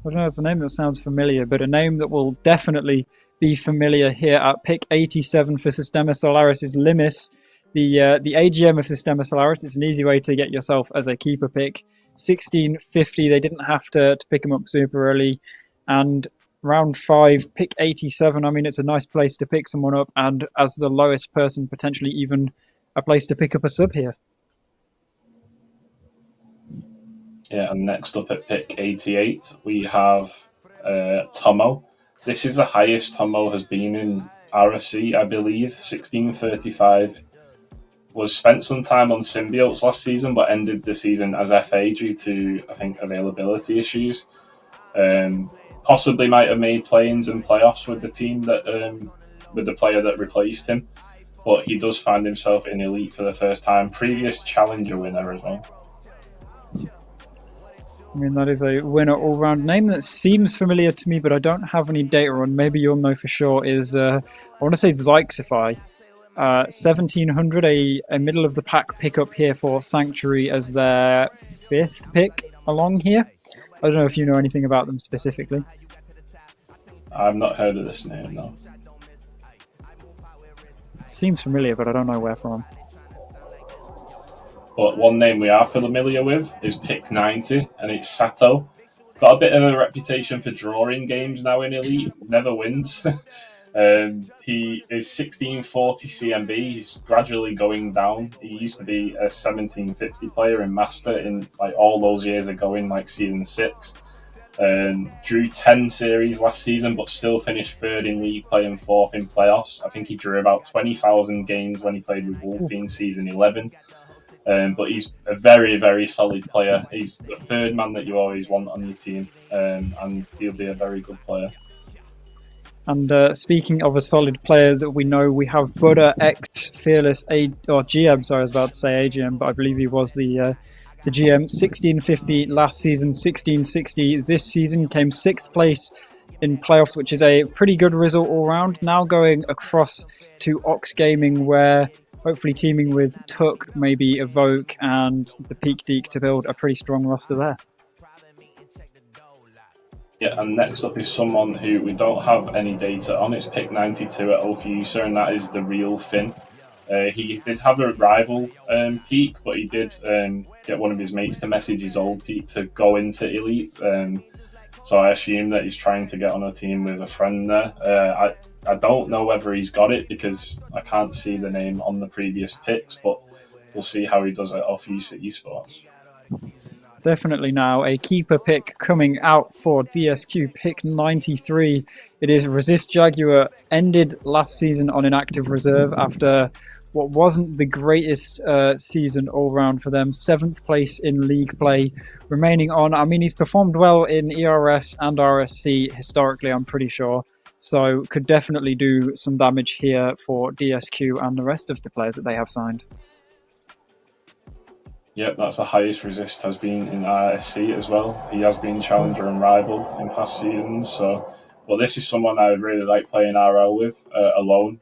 I don't know, it's a name that sounds familiar, but a name that will definitely be familiar here at pick 87 for Sistema Solaris is Limis, the AGM of Sistema Solaris. It's an easy way to get yourself as a keeper pick. 1650, they didn't have to pick him up super early. And round 5, pick 87, I mean, it's a nice place to pick someone up, and as the lowest person, potentially even a place to pick up a sub here. Yeah, and next up at pick 88, we have Tomo. This is the highest Tomo has been in RSC, I believe. 1635. Was spent some time on Symbiotes last season, but ended the season as FA due to, I think, availability issues. Possibly might have made play-ins and playoffs with the team that with the player that replaced him, but he does find himself in Elite for the first time. Previous Challenger winner as well. I mean, that is a winner all-round. Name that seems familiar to me, but I don't have any data on. Maybe you'll know for sure. Is I want to say Zyxify. 1700, a middle of the pack pickup here for Sanctuary as their 5th pick along here. I don't know if you know anything about them specifically. I've not heard of this name, no. It seems familiar, but I don't know where from. But one name we are familiar with is pick 90, and it's Sato. Got a bit of a reputation for drawing games now in Elite, never wins. He is 1640 CMB. He's gradually going down. He used to be a 1750 player in Master in like all those years ago in like Season 6. Drew 10 series last season, but still finished 3rd in league, playing 4th in playoffs. I think he drew about 20,000 games when he played with Wolfie in Season 11. But he's a very, very solid player. He's the third man that you always want on your team, and he'll be a very good player. And speaking of a solid player that we know, we have Buddha X Fearless GM. Sorry, I was about to say AGM, but I believe he was the GM. 1650 last season, 1660 this season. Came 6th place in playoffs, which is a pretty good result all round. Now going across to Ox Gaming, where hopefully teaming with Tuck, maybe Evoke and the Peak Deek to build a pretty strong roster there. Yeah, and next up is someone who we don't have any data on. It's pick 92 at Ophusa, and that is the real Finn. He did have a rival peak, but he did get one of his mates to message his old peak to go into Elite. So I assume that he's trying to get on a team with a friend there. I don't know whether he's got it because I can't see the name on the previous picks, but we'll see how he does it off Ophusa Esports. Definitely now a keeper pick coming out for DSQ, pick 93. It is Resist Jaguar, ended last season on inactive reserve after what wasn't the greatest season all round for them. 7th place in league play, remaining on. I mean, he's performed well in ERS and RSC historically, I'm pretty sure. So could definitely do some damage here for DSQ and the rest of the players that they have signed. Yep, that's the highest Resist has been in RSC as well. He has been challenger and rival in past seasons. So, well, this is someone I really like playing RL with alone.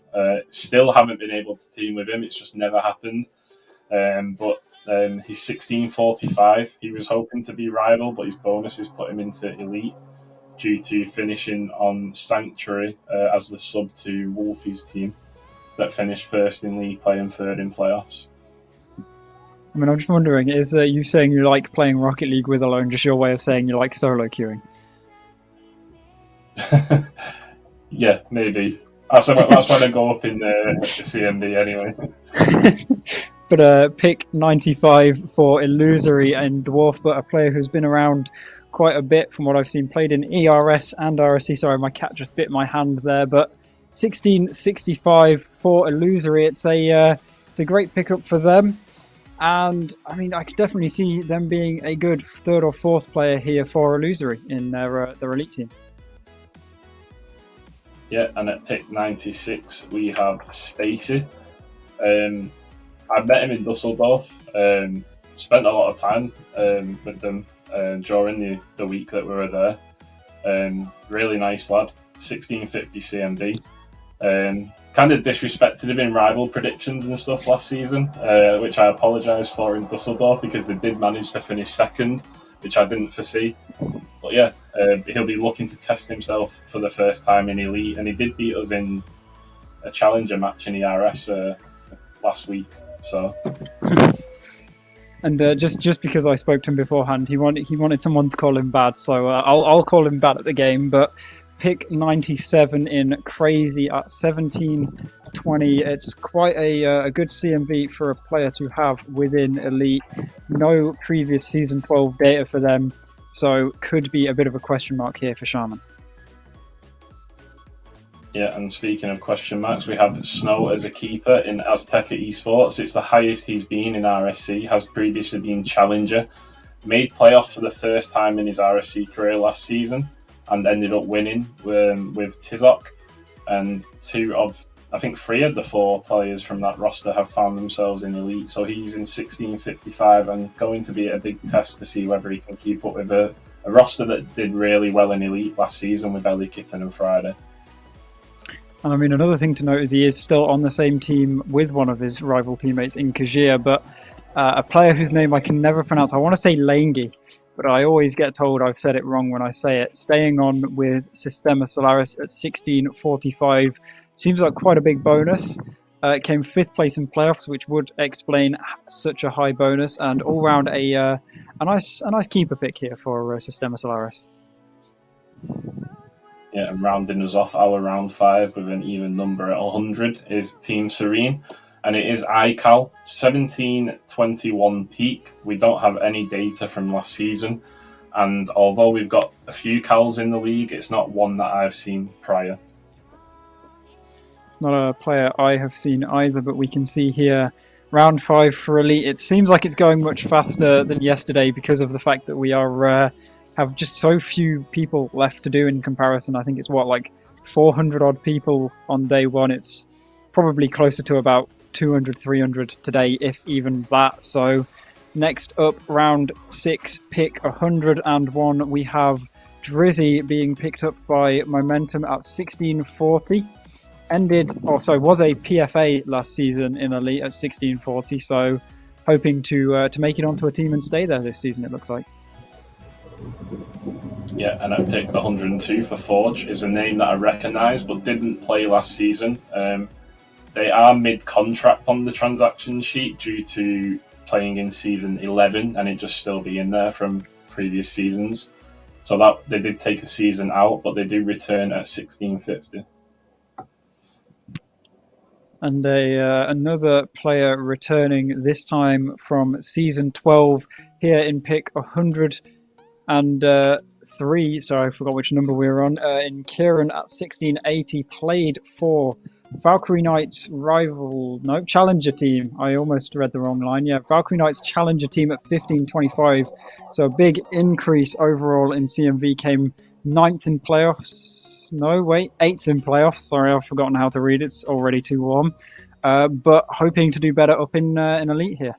Still haven't been able to team with him. It's just never happened. But he's 1645. He was hoping to be rival, but his bonuses put him into Elite due to finishing on Sanctuary as the sub to Wolfie's team that finished 1st in league play and 3rd in playoffs. I mean, I'm just wondering, is you saying you like playing Rocket League with alone just your way of saying you like solo queuing? Yeah, maybe. That's when I go up in the CMB anyway. But pick 95 for Illusory and Dwarf, but a player who's been around quite a bit from what I've seen, played in ERS and RSC. Sorry, my cat just bit my hand there. But 1665 for Illusory. It's a great pickup for them. And I mean, I could definitely see them being a good 3rd or 4th player here for Illusory in their elite team. Yeah, and at pick 96 we have Spacey. I met him in Dusseldorf. Spent a lot of time with them during the week that we were there. Really nice lad. 1650 CMB. Kind of disrespected him in rival predictions and stuff last season, which I apologise for in Dusseldorf because they did manage to finish 2nd, which I didn't foresee. But yeah, he'll be looking to test himself for the first time in Elite, and he did beat us in a challenger match in ERS last week. So. And just because I spoke to him beforehand, he wanted someone to call him bad, so I'll call him bad at the game, but. Pick 97 in Crazy at 1720. It's quite a good CMB for a player to have within Elite. No previous Season 12 data for them, so could be a bit of a question mark here for Shaman. Yeah, and speaking of question marks, we have Snow as a keeper in Azteca Esports. It's the highest he's been in RSC, has previously been challenger. Made playoff for the first time in his RSC career last season, and ended up winning with Tizok. And 3 of the 4 players from that roster have found themselves in Elite. So he's in 1655 and going to be a big test to see whether he can keep up with a roster that did really well in Elite last season with Ellie Kitten and Friday. And I mean, another thing to note is he is still on the same team with one of his rival teammates in Kajir, but a player whose name I can never pronounce. I want to say Langi, but I always get told I've said it wrong when I say it. Staying on with Sistema Solaris at 1645 seems like quite a big bonus. It came 5th place in playoffs, which would explain such a high bonus, and all round a nice keeper pick here for Sistema Solaris. Yeah, and rounding us off our round 5 with an even number at 100 is Team Serene. And it is iCal, 1721 peak. We don't have any data from last season. And although we've got a few Cals in the league, it's not one that I've seen prior. It's not a player I have seen either, but we can see here round 5 for Elite. It seems like it's going much faster than yesterday because of the fact that we are have just so few people left to do in comparison. I think it's like 400 odd people on day 1. It's probably closer to about 200, 300 today, if even that. So next up, round 6, pick 101. We have Drizzy being picked up by Momentum at 1640. Was a PFA last season in Elite at 1640. So hoping to make it onto a team and stay there this season, it looks like. Yeah, and at pick 102 for Forge is a name that I recognise but didn't play last season. They are mid-contract on the transaction sheet due to playing in season 11 and it just still being there from previous seasons. So that they did take a season out, but they do return at 1650. And another player returning, this time from season 12, here in pick 103. Sorry, I forgot which number we were on. In Kieran at 1680, played for Valkyrie Knights challenger team. I almost read the wrong line. Yeah, Valkyrie Knights challenger team at 1525. So a big increase overall in CMV. Came 9th in playoffs. 8th in playoffs. Sorry, I've forgotten how to read. It's already too warm. But hoping to do better up in Elite here.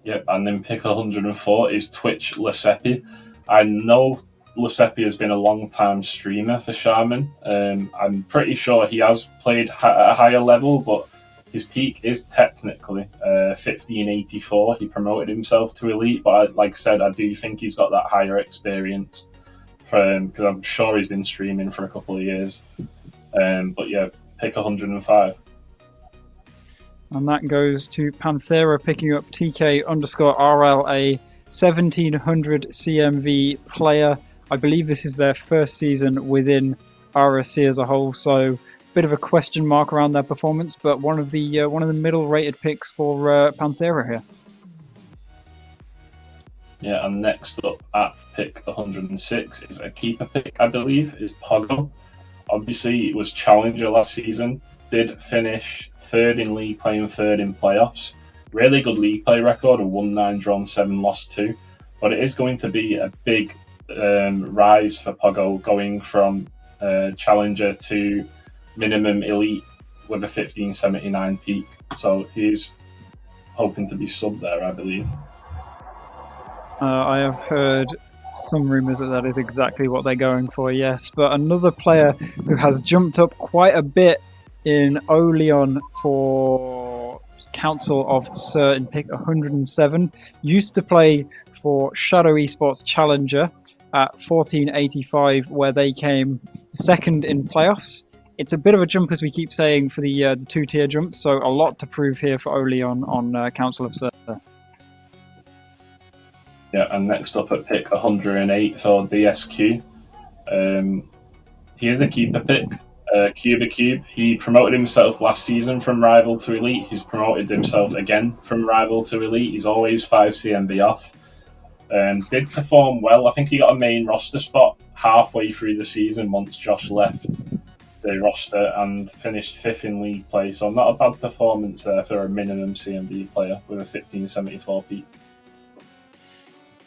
Yep, and then pick 104 is Twitch Lesepi. I know Lesepi has been a long-time streamer for Shaman. I'm pretty sure he has played at a higher level, but his peak is technically 1584. He promoted himself to Elite, but like I said, I do think he's got that higher experience because I'm sure he's been streaming for a couple of years. But yeah, pick 105. And that goes to Panthera, picking up TK_RL, a 1700 CMV player. I believe this is their first season within RSC as a whole, so bit of a question mark around their performance, but one of the middle-rated picks for Panthera here. Yeah, and next up at pick 106 is a keeper pick, I believe, is Pogo. Obviously, it was challenger last season. Did finish 3rd in league, playing 3rd in playoffs. Really good league play record, a 1-9 drawn, 7 lost 2. But it is going to be a big rise for Pogo, going from challenger to minimum elite with a 1579 peak. So he's hoping to be sub there, I believe. I have heard some rumours that is exactly what they're going for, yes. But another player who has jumped up quite a bit in Oleon for Council of Sir in pick 107, used to play for Shadow Esports Challenger at 1485, where they came 2nd in playoffs. It's a bit of a jump, as we keep saying, for the 2-tier jump, so a lot to prove here for Oleon on Council of Sir. Yeah, and next up at pick 108 for DSQ. He is a keeper pick, Cube. He promoted himself last season from Rival to Elite. He's promoted himself again from Rival to Elite. He's always 5 CMV off. Did perform well. I think he got a main roster spot halfway through the season once Josh left the roster and finished 5th in league play. So not a bad performance there for a minimum CMV player with a 1574 peak.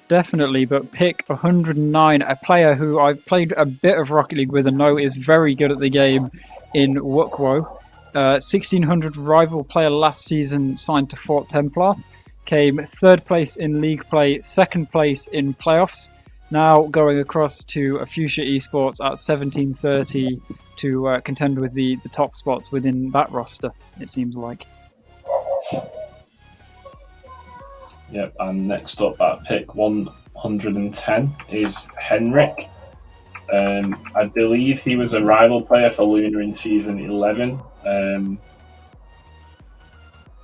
Definitely, but pick 109, a player who I've played a bit of Rocket League with and know is very good at the game in Wukwo. 1600 rival player last season, signed to Fort Templar. Came 3rd place in league play, 2nd place in playoffs. Now going across to a Fuchsia Esports at 1730 to contend with the top spots within that roster, it seems like. Yep, and next up at pick 110 is Henrik. I believe he was a rival player for Luna in season 11.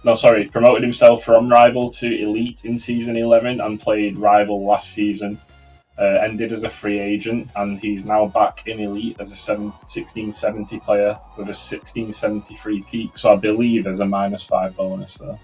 Promoted himself from rival to elite in season 11 and played rival last season. Ended as a free agent, and he's now back in elite as a 1670 player with a 1673 peak. So I believe there's a -5 bonus there.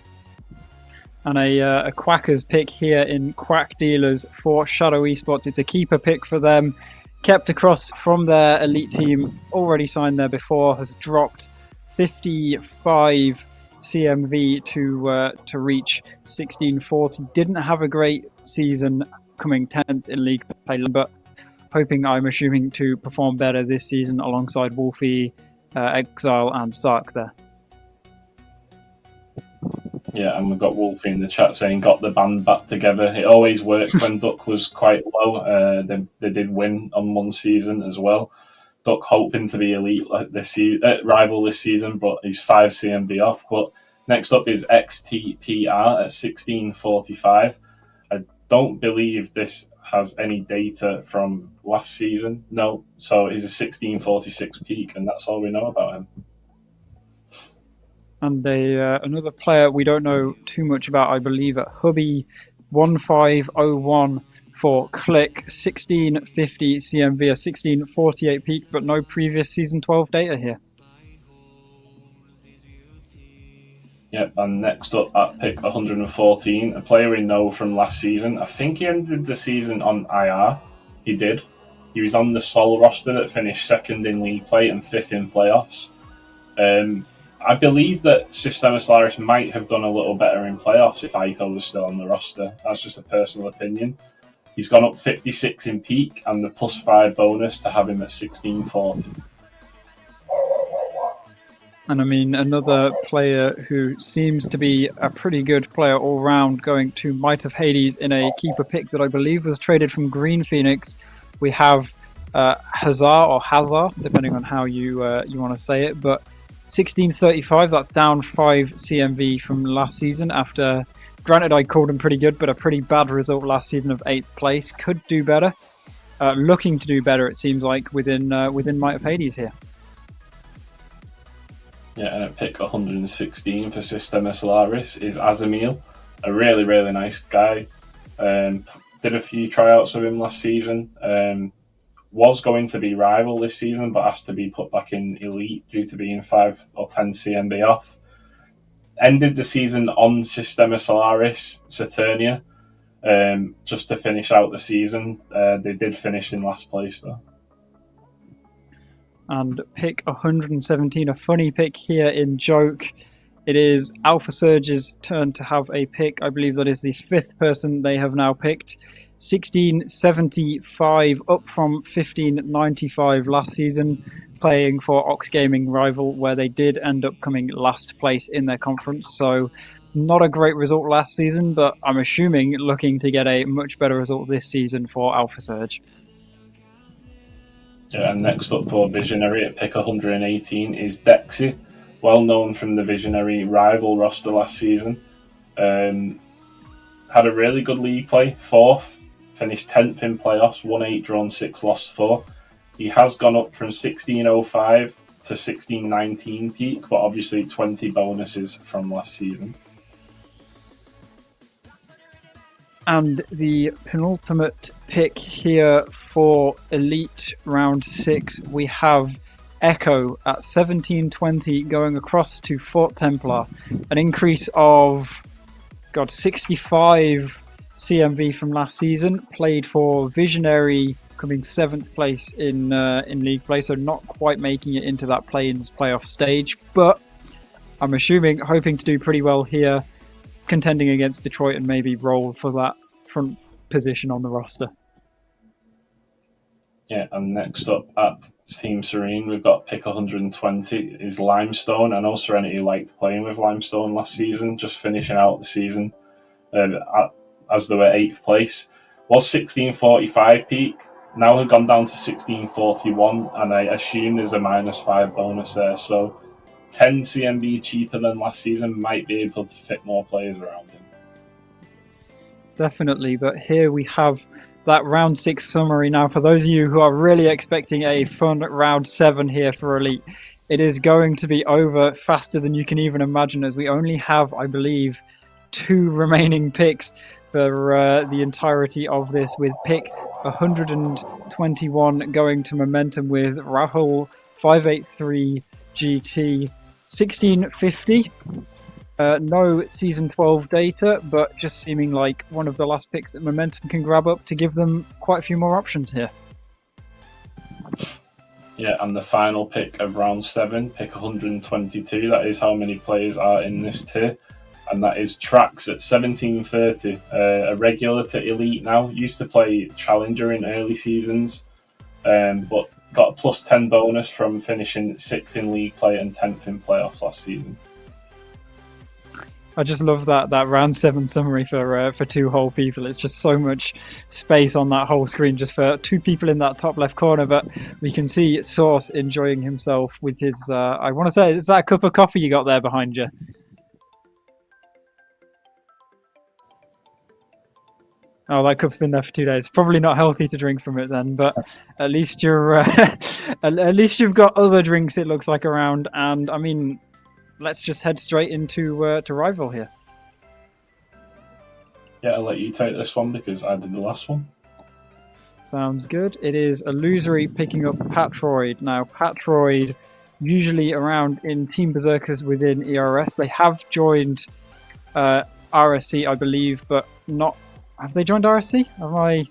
And a Quackers pick here in Quack Dealers for Shadow Esports. It's a keeper pick for them. Kept across from their elite team, already signed there before, has dropped 55 CMV to reach 1640. Didn't have a great season, coming 10th in league play, but I'm assuming to perform better this season alongside Wolfie, Exile, and Sark there. Yeah, and we've got Wolfie in the chat saying, got the band back together. It always worked when Duck was quite low. They did win on one season as well. Duck hoping to be elite rival this season, but he's 5 CMV off. But next up is XTPR at 1645. I don't believe this has any data from last season. No, so he's a 1646 peak, and that's all we know about him. And another player we don't know too much about, I believe, at Hubby 1501 for Click, 1650 CMV, a 1648 peak, but no previous season 12 data here. Yep, and next up at pick 114, a player we know from last season. I think he ended the season on IR. He did. He was on the Sol roster that finished 2nd in league play and 5th in playoffs. I believe that Systema Solaris might have done a little better in playoffs if Aiko was still on the roster. That's just a personal opinion. He's gone up 56 in peak and the +5 bonus to have him at 1640. And I mean, another player who seems to be a pretty good player all round, going to Might of Hades in a keeper pick that I believe was traded from Green Phoenix. We have Hazard, depending on how you want to say it, but 1635, that's down 5 CMV from last season after, granted I called him pretty good, but a pretty bad result last season of 8th place. Could do better. Looking to do better, it seems like, within Might of Hades here. Yeah, and at pick 116 for Systema Solaris is Azamil, a really, really nice guy. Did a few tryouts with him last season. Was going to be rival this season, but asked to be put back in elite due to being 5 or 10 CMB off. Ended the season on Systema Solaris Saturnia, just to finish out the season. They did finish in last place though. And pick 117, a funny pick here in Joke. It is Alpha Surge's turn to have a pick. I believe that is the 5th person they have now picked. 1675, up from 1595 last season, playing for Ox Gaming rival, where they did end up coming last place in their conference. So not a great result last season, but I'm assuming looking to get a much better result this season for Alpha Surge. Yeah, and next up for Visionary at pick 118 is Dexy, well known from the Visionary rival roster last season. Had a really good league play, 4th, finished 10th in playoffs, won 8, drawn 6, lost 4. He has gone up from 1605 to 1619 peak, but obviously 20 bonuses from last season. And the penultimate pick here for Elite Round 6, we have Echo at 1720 going across to Fort Templar. An increase of, 65 CMV from last season. Played for Visionary, coming 7th place in league play, so not quite making it into that play-ins playoff stage. But I'm hoping to do pretty well here, contending against Detroit and maybe roll for that front position on the roster. Yeah, and next up at Team Serene, we've got pick 120 is Limestone. I know Serenity liked playing with Limestone last season, just finishing out the season as they were 8th place. Was 1645 peak, now have gone down to 1641, and I assume there's a -5 bonus there. So 10 CMB cheaper than last season, might be able to fit more players around him. Definitely, but here we have that round 6 summary. Now, for those of you who are really expecting a fun round 7 here for Elite, it is going to be over faster than you can even imagine, as we only have, I believe, 2 remaining picks for the entirety of this, with pick 121 going to Momentum with Rahul 583 GT 1650. No season 12 data, but just seeming like one of the last picks that Momentum can grab up to give them quite a few more options here. Yeah, and the final pick of round 7, pick 122. That is how many players are in this tier. And that is Trax at 1730, a regular to elite now. Used to play Challenger in early seasons, but got a plus 10 bonus from finishing 6th in league play and 10th in playoffs last season. I just love that round 7 summary for 2 whole people. It's just so much space on that whole screen just for 2 people in that top left corner. But we can see Source enjoying himself with his, I want to say, is that a cup of coffee you got there behind you? Oh, that cup's been there for 2 days. Probably not healthy to drink from it then, but at least you're, at least you've got other drinks. It looks like around, and I mean, let's just head straight into to rival here. Yeah, I'll let you take this one because I did the last one. Sounds good. It is Illusory picking up Patroid. Now, Patroid, usually around in Team Berserkers within ERS. They have joined RSC, I believe, but not. Have they joined RSC? Am I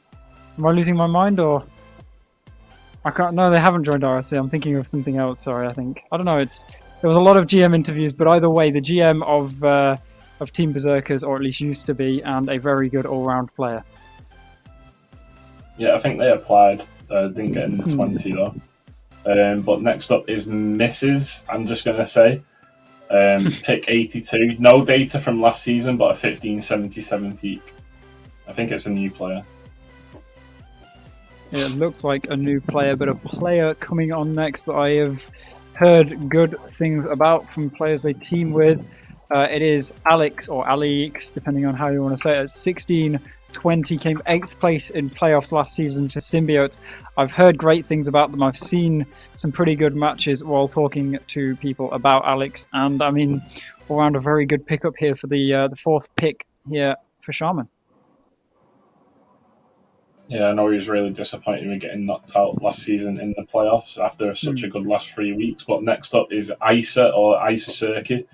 losing my mind, or I can't? No, they haven't joined RSC. I'm thinking of something else. Sorry, I don't know. There was a lot of GM interviews, but either way, the GM of Team Berserkers, or at least used to be, and a very good all-round player. Yeah, I think they applied. Didn't get in the 20 though. But next up is Mrs. I'm just going to say. Pick 82. No data from last season, but a 1577 peak. I think it's a new player. It looks like a new player, but a player coming on next that I have heard good things about from players they team with. It is Alex, or Alex, depending on how you want to say it. 1620, came 8th place in playoffs last season for Symbiotes. I've heard great things about them. I've seen some pretty good matches while talking to people about Alex, and I mean, all around a very good pickup here for the 4th pick here for Shaman. Yeah, I know he was really disappointed with getting knocked out last season in the playoffs after such a good last 3 weeks. But next up is Isa, or Isa Circuit.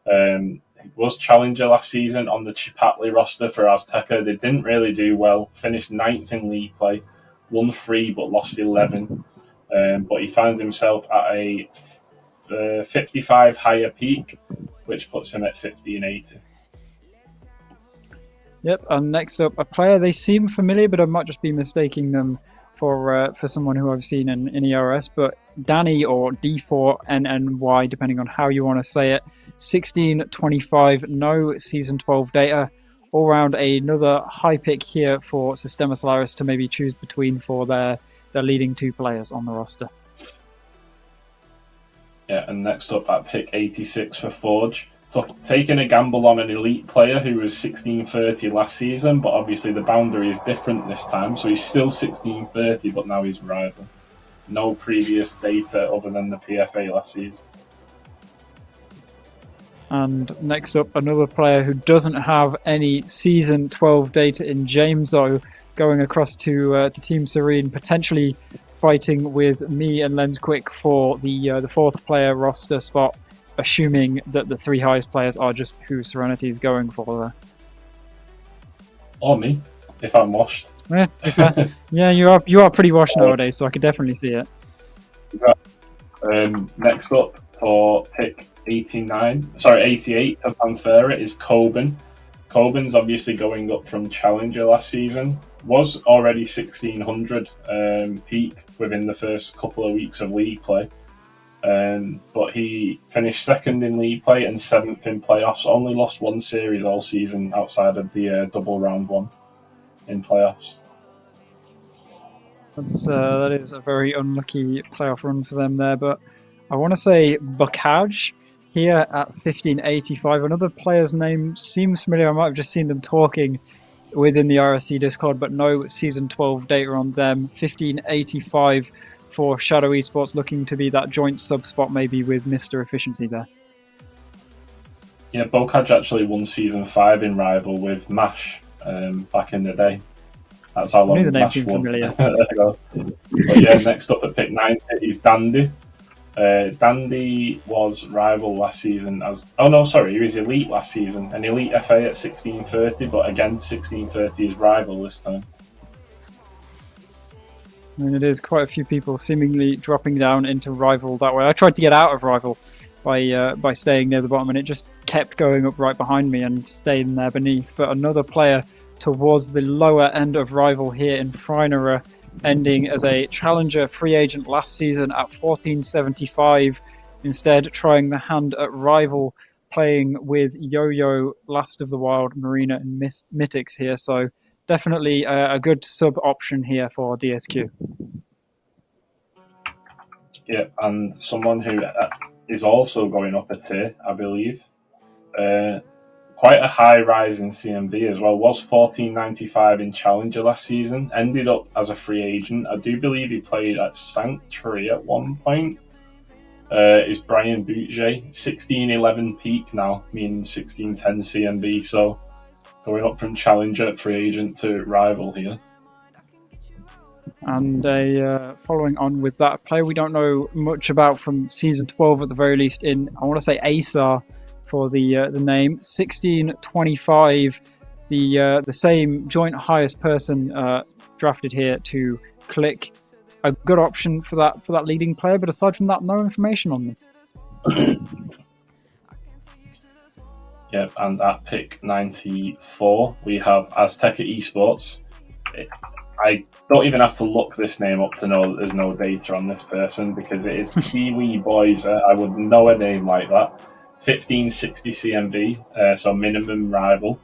He was challenger last season on the Chipotle roster for Azteca. They didn't really do well. Finished 9th in league play, won 3 but lost 11. But he finds himself at a 55 higher peak, which puts him at 50 and 80. Yep, and next up, a player they seem familiar, but I might just be mistaking them for someone who I've seen in ERS. But Danny, or D4NNY, depending on how you want to say it, 1625, no season 12 data. All round another high pick here for Sistema Solaris to maybe choose between for their leading 2 players on the roster. Yeah, and next up at pick 86 for Forge. So taking a gamble on an elite player who was 1630 last season, but obviously the boundary is different this time, so he's still 1630, but now he's rival. No previous data other than the PFA last season. And next up, another player who doesn't have any season 12 data in Jameso, going across to Team Serene, potentially fighting with me and Lens Quick for the 4th player roster spot, assuming that the 3 highest players are just who Serenity is going for there. Or me, if I'm washed. Yeah, you are pretty washed nowadays, so I could definitely see it. Next up for pick 88 for Panthera is Coben. Coben's obviously going up from Challenger last season. Was already 1600 peak within the first couple of weeks of league play. But he finished 2nd in league play and 7th in playoffs. Only lost 1 series all season outside of the double round 1 in playoffs. That is a very unlucky playoff run for them there. But I want to say Bakaj here at 1585. Another player's name seems familiar. I might have just seen them talking within the RSC Discord, but no season 12 data on them. 1585 for Shadow Esports, looking to be that joint sub spot maybe with Mr. Efficiency there. Yeah, Bokaj actually won season 5 in Rival with Mash back in the day. That's how long Mash won. But yeah, next up at pick 9 is Dandy. Dandy was Rival last season as... Oh no, sorry, he was Elite last season. An Elite FA at 1630, but again, 1630 is Rival this time. I mean, it is quite a few people seemingly dropping down into Rival that way. I tried to get out of Rival by staying near the bottom, and it just kept going up right behind me and staying there beneath. But another player towards the lower end of Rival here in Freinerer, ending as a challenger free agent last season at 1475, instead trying the hand at Rival, playing with Yo-Yo, Last of the Wild, Marina, and Mythics here. So definitely a good sub option here for DSQ. Yeah, and someone who is also going up a tier, I believe. Quite a high rise in CMV as well. Was 1495 in Challenger last season. Ended up as a free agent. I do believe he played at Sanctuary at one point. Is Brian Boutje. 1611 peak now, meaning 1610 CMV. So going up from Challenger free agent to Rival here. And following on with that, a player we don't know much about from season 12 at the very least, in, I want to say ASAR for the name, 1625, the same joint highest person drafted here to Click. A good option for that leading player, but aside from that, no information on them. Yep, and at pick 94, we have Azteca Esports. I don't even have to look this name up to know that there's no data on this person, because it is Kiwi Boys. I would know a name like that. 1560 CMV, so minimum Rival.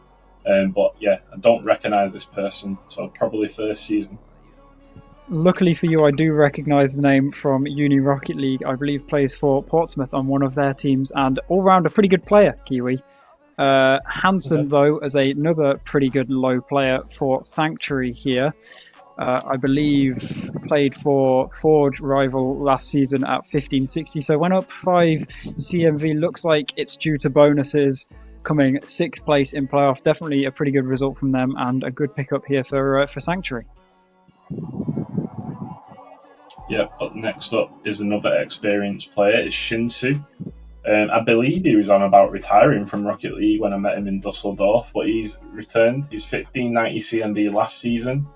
But yeah, I don't recognise this person, so probably first season. Luckily for you, I do recognise the name from Uni Rocket League. I believe plays for Portsmouth on one of their teams, and all-round a pretty good player, Kiwi. Hansen, though, as another pretty good low player for Sanctuary here. I believe played for Forge Rival last season at 1560, so went up 5 CMV. Looks like it's due to bonuses, coming 6th place in playoff. Definitely a pretty good result from them, and a good pickup here for Sanctuary. Yep, but next up is another experienced player. It's Shinsu. I believe he was on about retiring from Rocket League when I met him in Dusseldorf, but he's returned. He's 1590 CMV last season.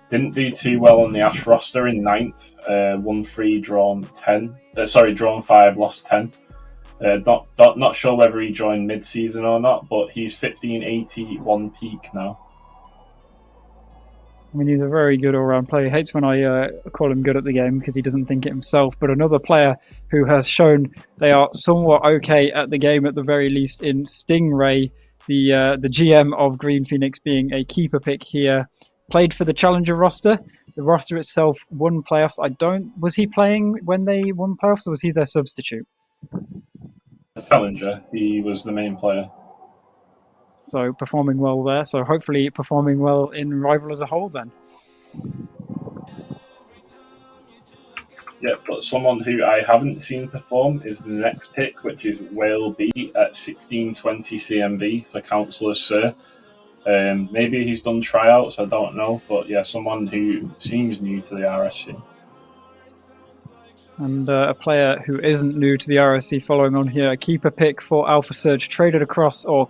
Didn't do too well on the Ash roster in 9th. Won 3, drawn 10. Drawn 5, lost 10. Not sure whether he joined mid-season or not, but he's 1581 peak now. I mean, he's a very good all-round player. He hates when I call him good at the game because he doesn't think it himself. But another player who has shown they are somewhat okay at the game, at the very least, in Stingray, the GM of Green Phoenix, being a keeper pick here. Played for the Challenger roster. The roster itself won playoffs. Was he playing when they won playoffs, or was he their substitute? The Challenger, he was the main player. So performing well there. So hopefully performing well in Rival as a whole then. Yeah, but someone who I haven't seen perform is the next pick, which is Whale B at 1620 CMV for Councillor Sir. Maybe he's done tryouts, I don't know. But yeah, someone who seems new to the RSC. And a player who isn't new to the RSC following on here, a keeper pick for Alpha Surge, traded across, or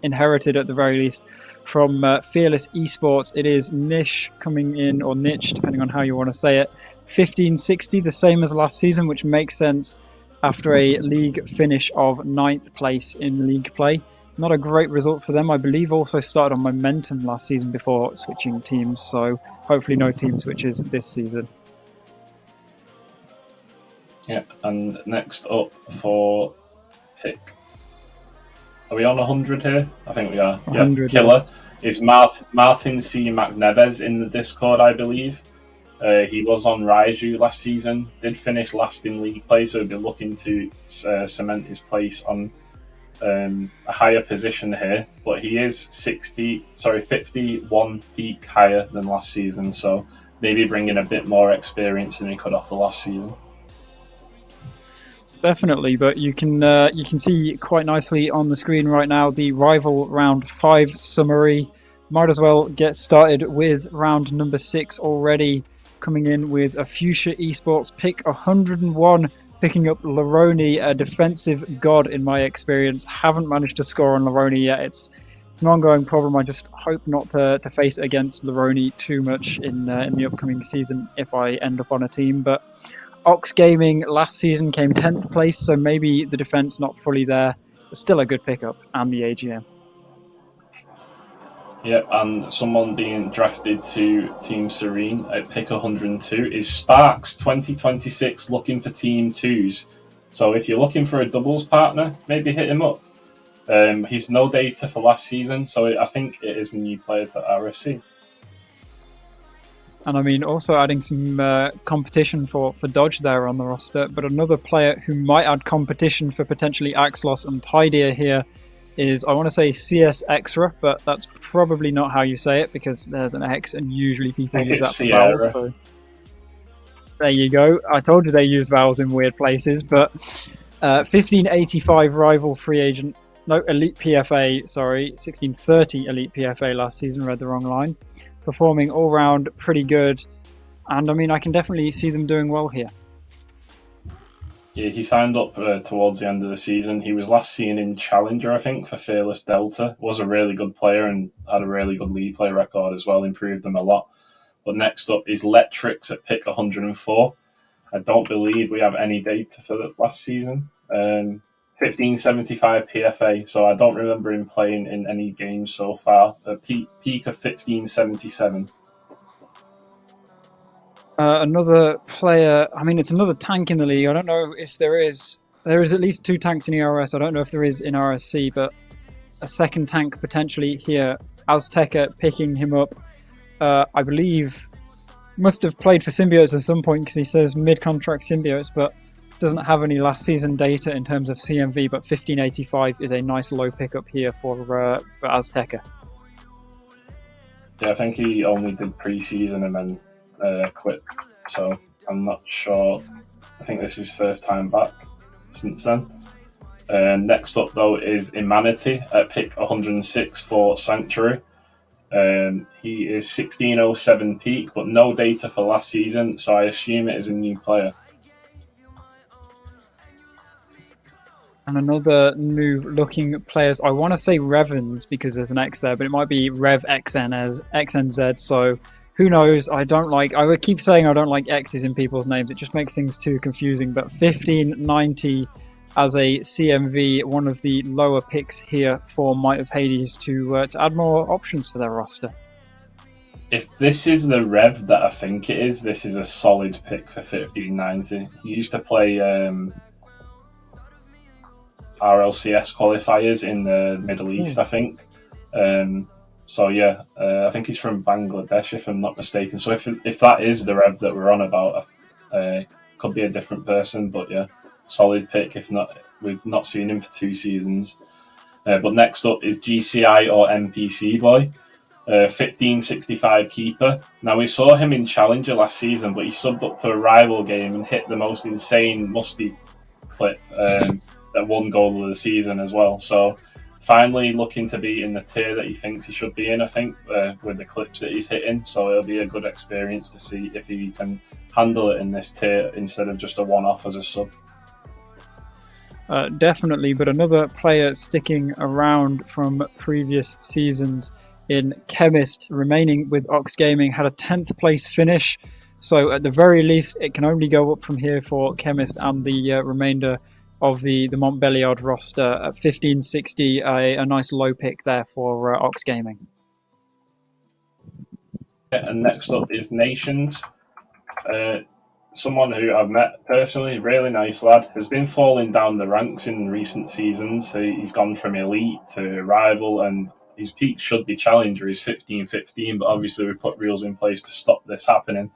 inherited at the very least, from Fearless Esports. It is Niche coming in, or Niche, depending on how you want to say it. 1560, the same as last season, which makes sense after a league finish of 9th place in league play. Not a great result for them. I believe also started on momentum last season before switching teams, so hopefully no team switches this season. Yeah, and next up for pick. Are we on 100 here? I think we are. 100, yeah, Killer yes. is Martin C. McNeves in the Discord, I believe. He was on Raiju last season. Did finish last in league play, so he'll be looking to cement his place on a higher position here. But he is 51 peak higher than last season, so maybe bringing a bit more experience than he could offer last season. Definitely, but you can see quite nicely on the screen right now the Rival round 5 summary. Might as well get started with round number 6 already. Coming in with a Fuchsia Esports pick 101, picking up Laroni, a defensive god in my experience. Haven't managed to score on Laroni yet. It's it's an ongoing problem. I just hope not to face it against Laroni too much in the upcoming season if I end up on a team. But Ox Gaming last season came 10th place, so maybe the defense not fully there, but still a good pickup, and the AGM. Yep, and someone being drafted to Team Serene at pick 102 is Sparks 2026, looking for Team 2s. So if you're looking for a doubles partner, maybe hit him up. He's no data for last season, so I think it is a new player to RSC. And I mean, also adding some competition for Dodge there on the roster, but another player who might add competition for potentially Axlos and Tidier here is, I want to say CS Extra, but that's probably not how you say it because there's an X and usually people use that for vowels. So there you go. I told you they use vowels in weird places, but 1585 rival free agent, no, elite PFA, sorry, 1630 elite PFA last season, read the wrong line. Performing all round pretty good, and I mean, I can definitely see them doing well here. Yeah, he signed up towards the end of the season. He was last seen in Challenger, I think, for Fearless Delta. Was a really good player and had a really good league play record as well, improved them a lot. But next up is Letrix at pick 104. I don't believe we have any data for that last season. 1575 PFA, so I don't remember him playing in any games so far. A peak of 1577. Another player, I mean, it's another tank in the league. I don't know if there is at least 2 tanks in ERS. I don't know if there is in RSC, but a second tank potentially here. Azteca picking him up. I believe must have played for Symbiotes at some point because he says mid-contract Symbiotes, but doesn't have any last season data in terms of CMV, but 1585 is a nice low pickup here for Azteca. Yeah, I think he only did pre-season and then quit, so I'm not sure. I think this is first time back since then. Next up though is Imanity at pick 106 for Sanctuary. He is 1607 peak, but no data for last season, so I assume it is a new player. And another new looking players, I want to say Revens because there's an X there, but it might be Rev XN as XNZ, so who knows? I would keep saying I don't like X's in people's names. It just makes things too confusing. But 1590 as a CMV, one of the lower picks here for Might of Hades to add more options for their roster. If this is the Rev that I think it is, this is a solid pick for 1590. He used to play RLCS qualifiers in the Middle East, I think. So yeah, I think he's from Bangladesh, if I'm not mistaken. So if that is the Rev that we're on about, could be a different person. But yeah, solid pick. If not, we've not seen him for 2 seasons. But next up is GCI or NPC boy, 1565 keeper. Now we saw him in Challenger last season, but he subbed up to a rival game and hit the most insane musty clip that won goal of the season as well. So finally looking to be in the tier that he thinks he should be in, I think, with the clips that he's hitting. So it'll be a good experience to see if he can handle it in this tier instead of just a one-off as a sub. Definitely, but another player sticking around from previous seasons in Chemist, remaining with Ox Gaming, had a 10th place finish. So at the very least, it can only go up from here for Chemist and the remainder of the Montbéliard roster at 1560, a nice low pick there for Ox Gaming. Yeah, and next up is Nations. Someone who I've met personally, really nice lad, has been falling down the ranks in recent seasons. He's gone from elite to rival, and his peak should be challenger. He's 15-15, but obviously we put rules in place to stop this happening.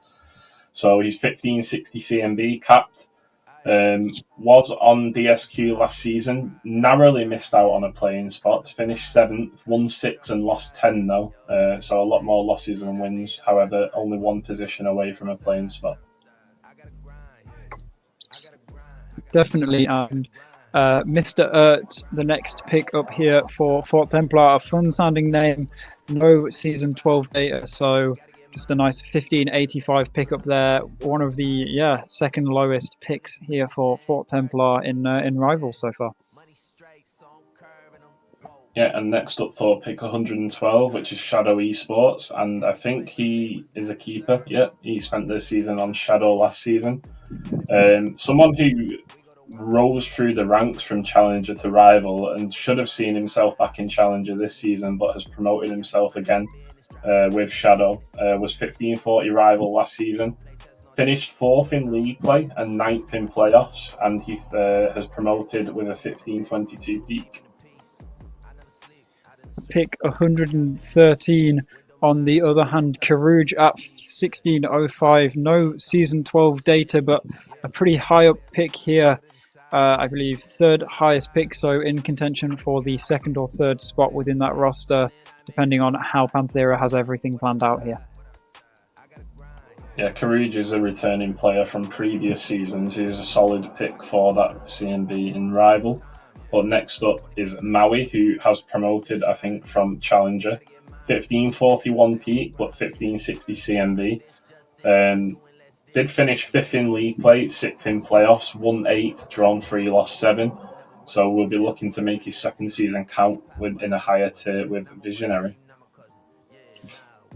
So he's 1560 CMB capped. Was on DSQ last season, narrowly missed out on a playing spot, finished 7th, won 6 and lost 10 though, so a lot more losses than wins, however only 1 position away from a playing spot. Definitely, and Mr. Ert, the next pick up here for Fort Templar, a fun sounding name, no season 12 data, so just a nice 1585 pickup there. One of the second lowest picks here for Fort Templar in Rivals so far. Yeah, and next up for pick 112, which is Shadow Esports, and I think he is a keeper. Yeah, he spent the season on Shadow last season. Someone who rose through the ranks from Challenger to Rival and should have seen himself back in Challenger this season, but has promoted himself again with Shadow. Was 1540 Rival last season. Finished fourth in league play and ninth in playoffs, and he has promoted with a 1522 peak. Pick 113 on the other hand, Karuj at 1605. No season 12 data, but a pretty high up pick here. I believe third highest pick, so in contention for the second or third spot within that roster, depending on how Panthera has everything planned out here. Yeah, Karuj is a returning player from previous seasons. He's a solid pick for that CNB in Rival. But next up is Maui, who has promoted, I think, from Challenger. 1541 peak, but 1560 CNB. Did finish 5th in league play, 6th in playoffs, won 8, drawn 3, lost 7. So we'll be looking to make his second season count in a higher tier with Visionary.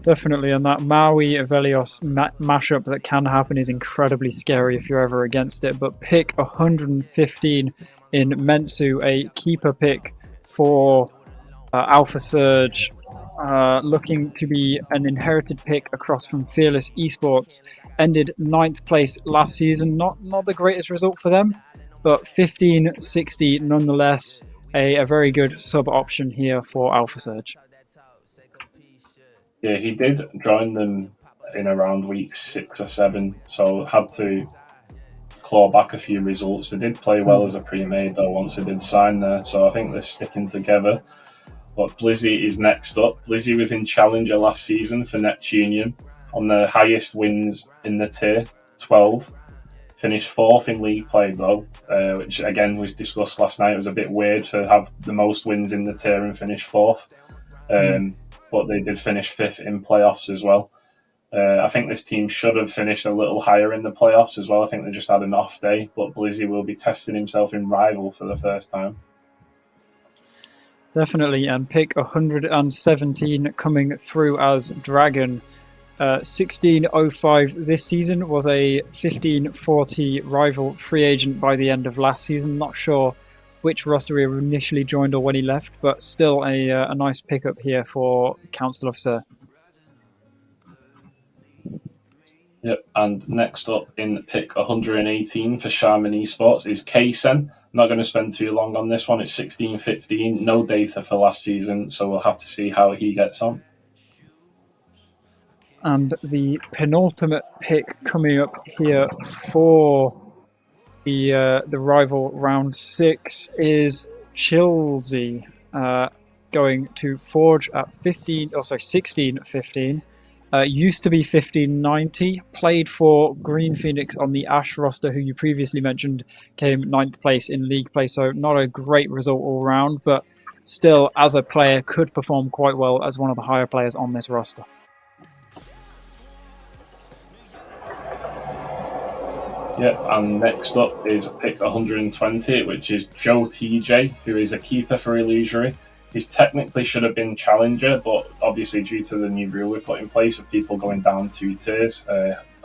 Definitely, and that Maui Velios mashup that can happen is incredibly scary if you're ever against it. But pick 115 in Mentsu, a keeper pick for Alpha Surge, looking to be an inherited pick across from Fearless Esports. Ended 9th place last season, not the greatest result for them, but 1560 nonetheless. A very good sub option here for Alpha Surge. Yeah, he did join them in around week 6 or 7, so had to claw back a few results. They did play well as a pre-made though once they did sign there, so I think they're sticking together. But Blizzy is next up. Blizzy was in Challenger last season for Neptunian on the highest wins in the tier, 12. Finished 4th in league play though, which again was discussed last night. It was a bit weird to have the most wins in the tier and finish 4th. But they did finish 5th in playoffs as well. I think this team should have finished a little higher in the playoffs as well. I think they just had an off day, but Blizzy will be testing himself in Rival for the first time. Definitely, and pick 117 coming through as Dragon. 1605 this season, was a 1540 Rival free agent by the end of last season. Not sure which roster he initially joined or when he left, but still a nice pickup here for Council Officer. Yep, and next up in pick 118 for Shaman Esports is Kaysen. I'm not going to spend too long on this one. It's 1615, no data for last season, so we'll have to see how he gets on. And the penultimate pick coming up here for the Rival round 6 is Chilsey, going to Forge at 1615. Used to be 1590, played for Green Phoenix on the Ash roster, who you previously mentioned came 9th place in league play, so not a great result all round, but still, as a player, could perform quite well as one of the higher players on this roster. Yep, and next up is pick 120, which is Joe TJ, who is a keeper for Illusory. He's technically should have been Challenger, but obviously due to the new rule we put in place of people going down 2 tiers,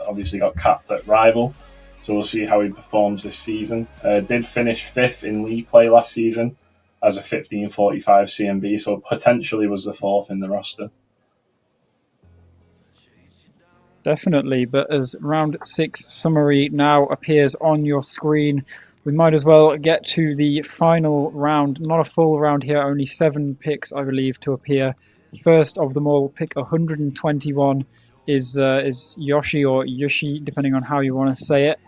obviously got capped at Rival. So we'll see how he performs this season. Did finish 5th in league play last season as a 1545 CMB, so potentially was the 4th in the roster. Definitely, but as round 6 summary now appears on your screen, we might as well get to the final round. Not a full round here, only 7 picks, I believe, to appear. First of them all, pick 121 is Yoshi or Yoshi, depending on how you want to say it.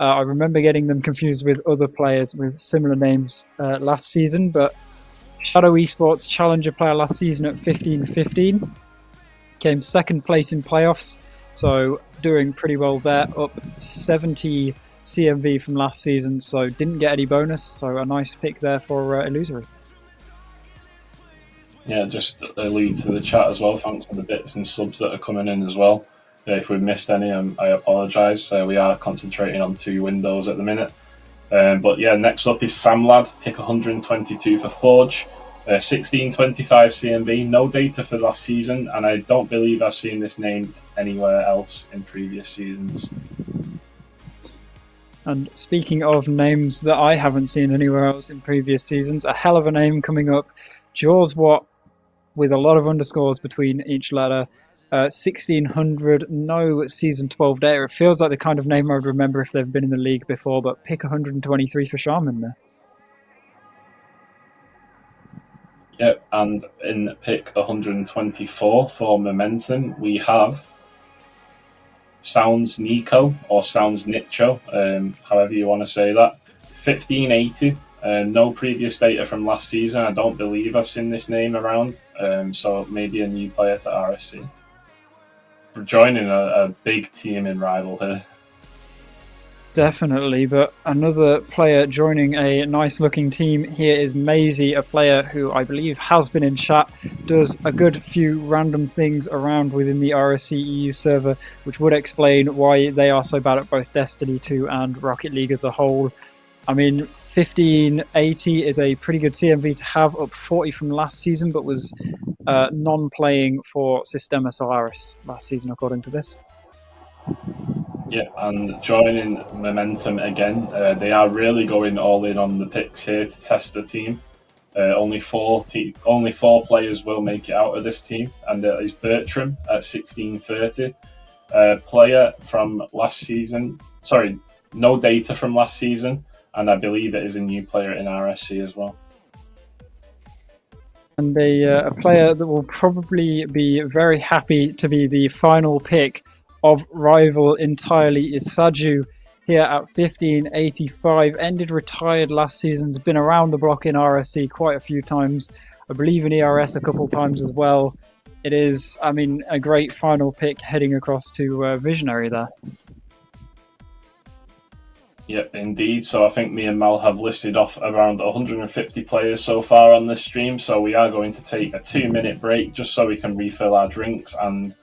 I remember getting them confused with other players with similar names last season, but Shadow Esports Challenger player last season at 1515. Came 2nd place in playoffs. So doing pretty well there, up 70 CMV from last season, so didn't get any bonus, so a nice pick there for Illusory. Yeah, just allude to the chat as well. Thanks for the bits and subs that are coming in as well. If we've missed any, I apologise. We are concentrating on 2 windows at the minute. But yeah, next up is Samlad, pick 122 for Forge. 1625 CMB, no data for last season, and I don't believe I've seen this name anywhere else in previous seasons. And speaking of names that I haven't seen anywhere else in previous seasons, a hell of a name coming up. Jaws Watt, with a lot of underscores between each letter. 1600, no season 12 data. It feels like the kind of name I would remember if they've been in the league before, but pick 123 for Shaman there. Yep, and in pick 124 for Momentum, we have Sounds Nico, or Sounds Nicho, however you want to say that. 1580, no previous data from last season. I don't believe I've seen this name around, so maybe a new player to RSC. Joining a big team in Rival here. Definitely, but another player joining a nice-looking team here is Maisie, a player who I believe has been in chat, does a good few random things around within the RSC EU server, which would explain why they are so bad at both Destiny 2 and Rocket League as a whole. I mean, 1580 is a pretty good CMV to have, up 40 from last season, but was non-playing for Sistema Solaris last season, according to this. Yeah, and joining Momentum again, they are really going all in on the picks here to test the team. Only four players will make it out of this team, and that is Bertram at 1630, player from last season. Sorry, no data from last season, and I believe it is a new player in RSC as well. And a player that will probably be very happy to be the final pick of Rival entirely is Saju, here at 1585. Ended retired last season, has been around the block in RSC quite a few times. I believe in ERS a couple times as well. It is, I mean, a great final pick heading across to Visionary there. Yep, indeed. So I think me and Mal have listed off around 150 players so far on this stream. So we are going to take a 2-minute break just so we can refill our drinks and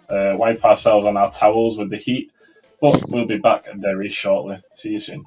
wipe ourselves on our towels with the heat. But we'll be back very shortly. See you soon.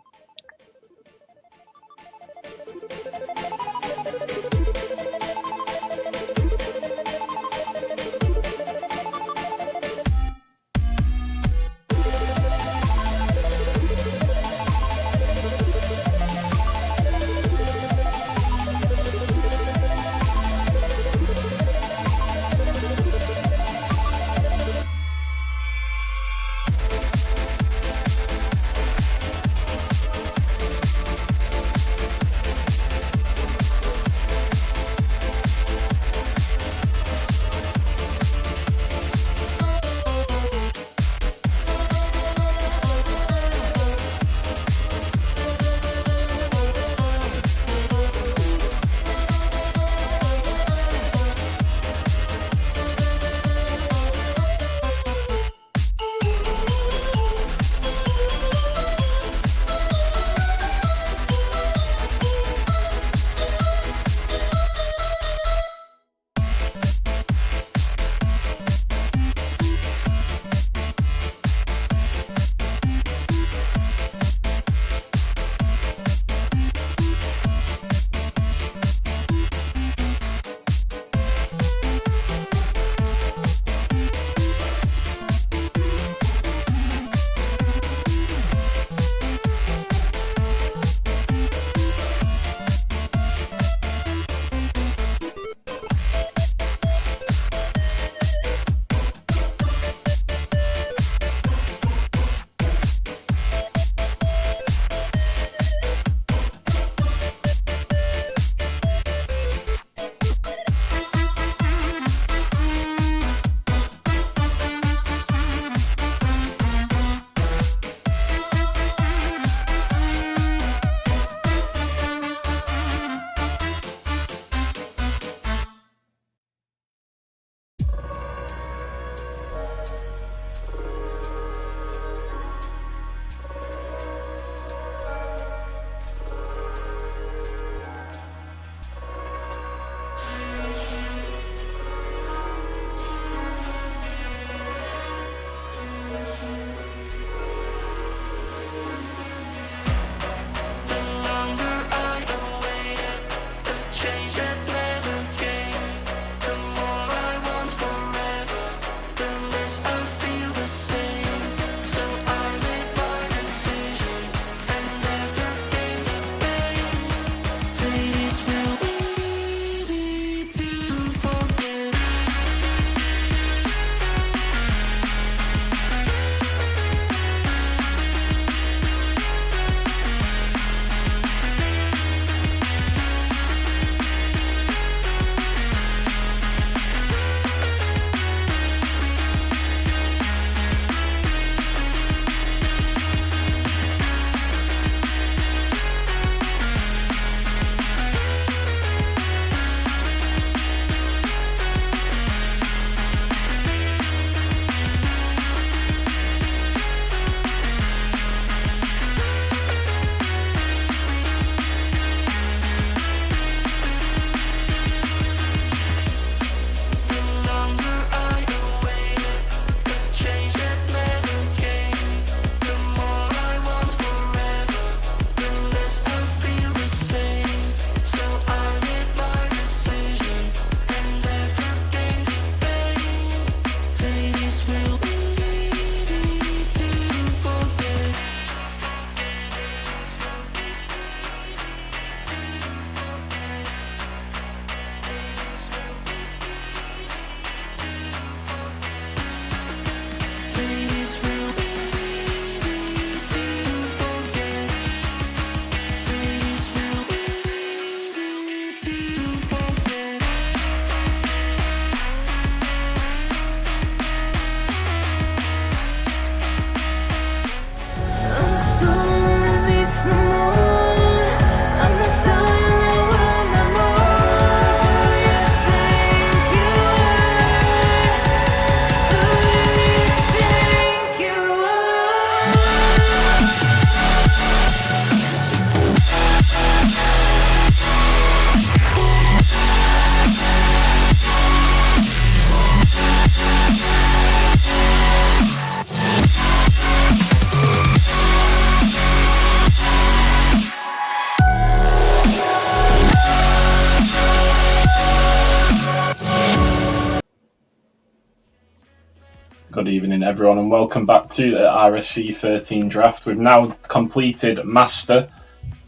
Good evening, everyone, and welcome back to the RSC13 Draft. We've now completed Master,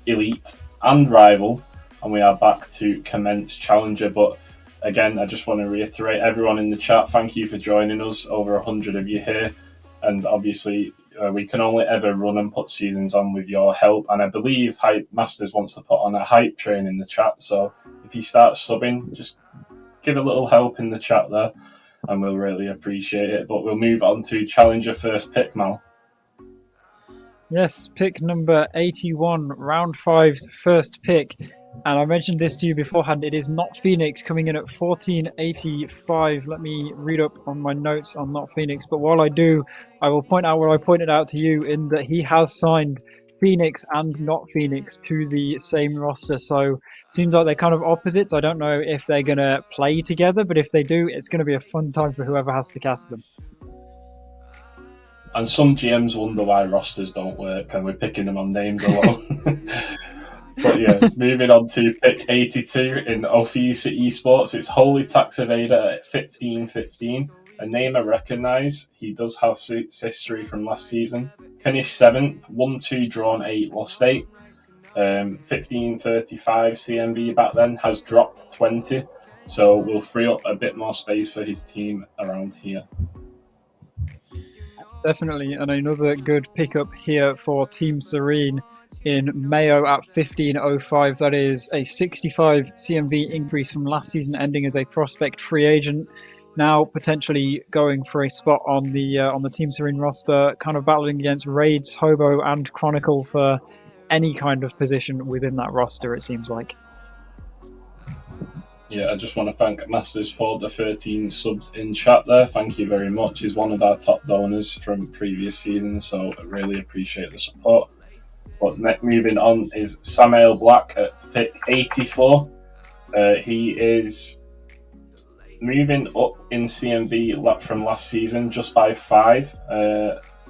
Elite, and Rival, and we are back to commence Challenger. But again, I just want to reiterate, everyone in the chat, thank you for joining us. Over 100 of you here, and obviously we can only ever run and put seasons on with your help. And I believe Hype Masters wants to put on a hype train in the chat. So if you start subbing, just give a little help in the chat there, and we'll really appreciate it. But we'll move on to Challenger first pick, Mal. Yes, pick number 81, round 5's first pick. And I mentioned this to you beforehand. It is Not Phoenix coming in at 1485. Let me read up on my notes on Not Phoenix. But while I do, I will point out what I pointed out to you in that he has signed Phoenix and Not Phoenix to the same roster. So it seems like they're kind of opposites. I don't know if they're going to play together, but if they do, it's going to be a fun time for whoever has to cast them. And some GMs wonder why rosters don't work, and we're picking them on names alone. But yeah, moving on to pick 82 in Ophiusa Esports. It's Holy Tax Evader at 1515. A name I recognise. He does have history from last season. Finished 7th, 1-2, drawn 8, lost 8. 1535 CMV back then, has dropped 20. So we'll free up a bit more space for his team around here. Definitely, and another good pickup here for Team Serene in Mayo at 1505. That is a 65 CMV increase from last season, ending as a prospect free agent. Now potentially going for a spot on the Team Serene roster, kind of battling against Raids, Hobo, and Chronicle for any kind of position within that roster, it seems like. Yeah, I just want to thank Masters for the 13 subs in chat there. Thank you very much. He's one of our top donors from previous seasons, so I really appreciate the support. But moving on is Samael Black at pick 84. He is moving up in CMV from last season just by 5.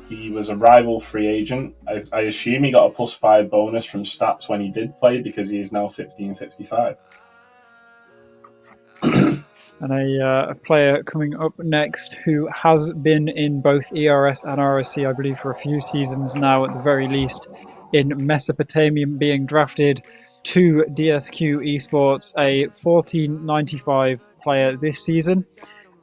He was a rival free agent. I assume he got a +5 bonus from stats when he did play, because he is now 1555. And a player coming up next who has been in both ERS and RSC, I believe, for a few seasons now at the very least, in Mesopotamia, being drafted to DSQ Esports, a 1495 player this season,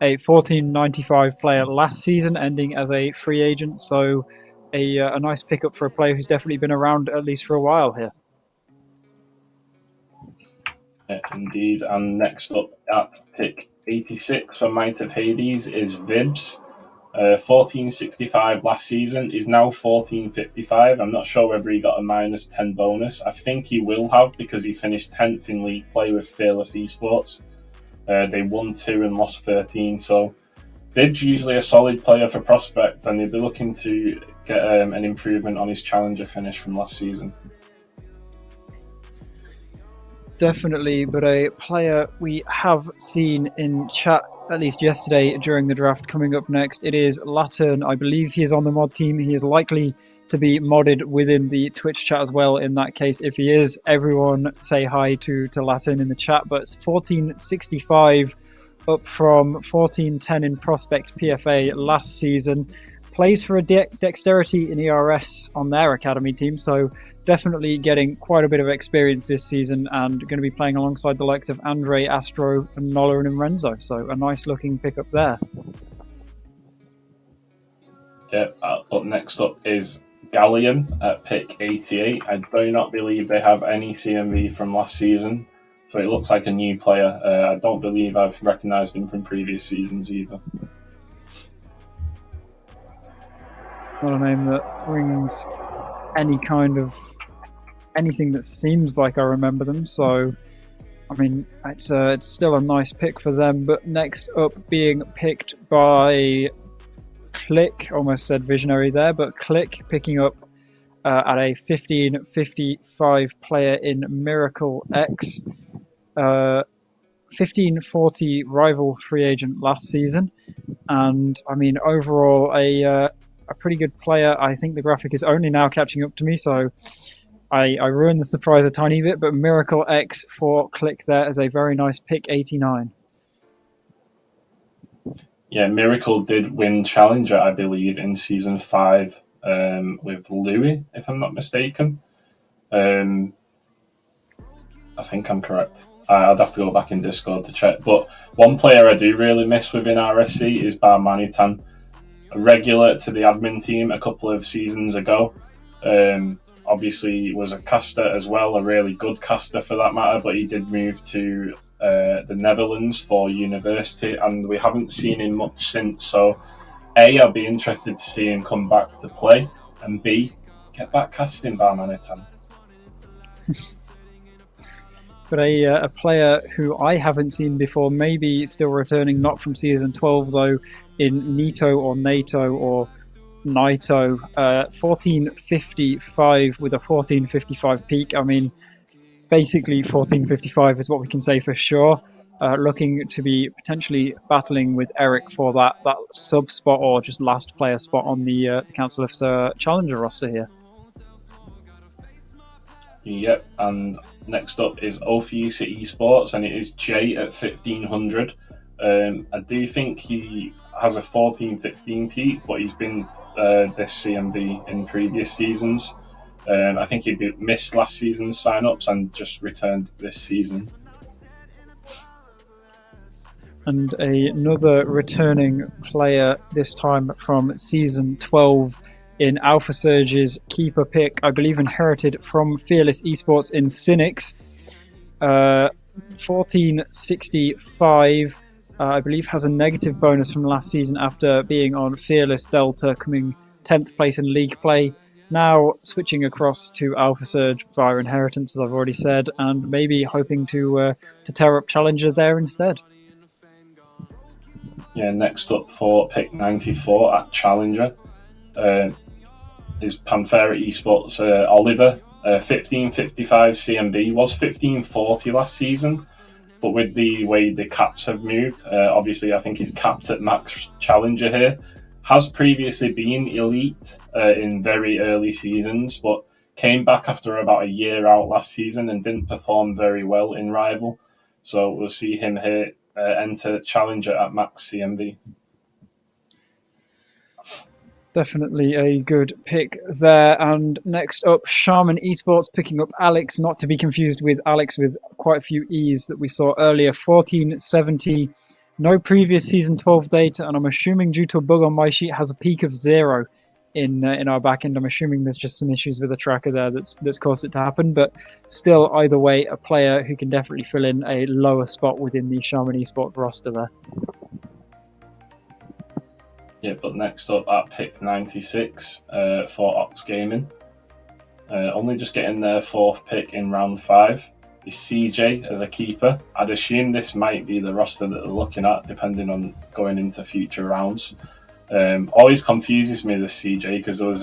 a 1495 player last season, ending as a free agent. So a nice pickup for a player who's definitely been around at least for a while here. Indeed, and next up at pick 86 for Might of Hades is Vibs. 1465 last season, is now 1455. I'm not sure whether he got a -10 bonus. I think he will have, because he finished 10th in league play with Fearless Esports. They won 2 and lost 13, so Vibs usually a solid player for prospects, and they'll be looking to get an improvement on his Challenger finish from last season. Definitely, but a player we have seen in chat, at least yesterday during the draft, coming up next. It is Latern. I believe he is on the mod team. He is likely to be modded within the Twitch chat as well. In that case, if he is, everyone say hi to Latern in the chat. But it's 1465 up from 1410 in Prospect PFA last season. Plays for a Dexterity in ERS on their academy team, so definitely getting quite a bit of experience this season, and going to be playing alongside the likes of Andre, Astro, and Nola and Renzo. So a nice looking pickup there. Yeah, but next up is Gallium at pick 88. I do not believe they have any CMV from last season, so it looks like a new player. I don't believe I've recognised him from previous seasons either. Not a name that rings any kind of anything that seems like I remember them. So, I mean, it's still a nice pick for them. But next up, being picked by Click, almost said Visionary there, but Click picking up at a 1555 player in Miracle X. 1540 rival free agent last season. And, I mean, overall, a pretty good player. I think the graphic is only now catching up to me, so I ruined the surprise a tiny bit, but Miracle X for Click there is a very nice pick 89. Yeah, Miracle did win Challenger, I believe, in season 5 with Louis, if I'm not mistaken. I think I'm correct. I'd have to go back in Discord to check. But one player I do really miss within RSC is Barmanitan, a regular to the admin team a couple of seasons ago. Obviously, was a caster as well, a really good caster for that matter, but he did move to the Netherlands for university, and we haven't seen him much since. So, A, I'll be interested to see him come back to play, and B, get back casting Barmanitan. But a player who I haven't seen before, maybe still returning, not from season 12 though, in Nito or NATO or Naito, 1455 with a 1455 peak. I mean, basically 1455 is what we can say for sure. Looking to be potentially battling with Eric for that sub spot or just last player spot on the Council of Challenger roster here. Yep, and next up is Ophiusa Esports, and it is Jay at 1500. I do think he has a 14-15 peak, but he's been this CMV in previous seasons. I think he missed last season's sign-ups and just returned this season. And another returning player, this time from season 12 in Alpha Surge's keeper pick, I believe inherited from Fearless Esports in Cynics. 1465, I believe has a negative bonus from last season after being on Fearless Delta, coming 10th place in league play. Now switching across to Alpha Surge via inheritance, as I've already said, and maybe hoping to tear up Challenger there instead. Yeah, next up for pick 94 at Challenger is Panthera Esports Oliver. 1555 CMB, was 1540 last season, but with the way the caps have moved, obviously I think he's capped at max Challenger here. Has previously been elite in very early seasons, but came back after about a year out last season and didn't perform very well in Rival. So we'll see him here enter Challenger at max CMB. Definitely a good pick there. And next up, Shaman Esports picking up Alex, not to be confused with Alex with quite a few E's that we saw earlier. 1470, no previous season 12 data, and I'm assuming due to a bug on my sheet has a peak of 0 in our back end. I'm assuming there's just some issues with the tracker there that's caused it to happen, but still, either way, a player who can definitely fill in a lower spot within the Shaman Esports roster there. Yeah, but next up at pick 96 for Ox Gaming, only just getting their 4th pick in round 5 is CJ as a keeper. I'd assume this might be the roster that they're looking at, depending on going into future rounds. Always confuses me, this CJ, because there was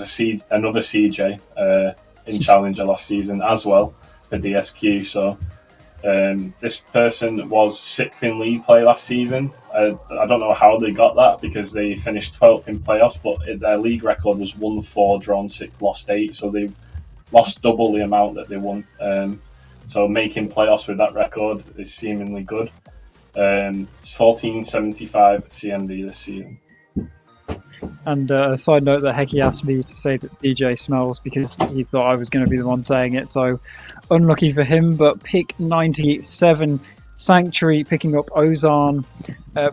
another CJ in Challenger last season as well for DSQ. So this person was 6th in league play last season. I don't know how they got that, because they finished 12th in playoffs, but their league record was 1-4, drawn 6, lost 8. So they lost double the amount that they won. So making playoffs with that record is seemingly good. It's 1475 CMD this season. And a side note that Hecky asked me to say that CJ smells because he thought I was going to be the one saying it. So unlucky for him, but pick 97, Sanctuary picking up Ozan.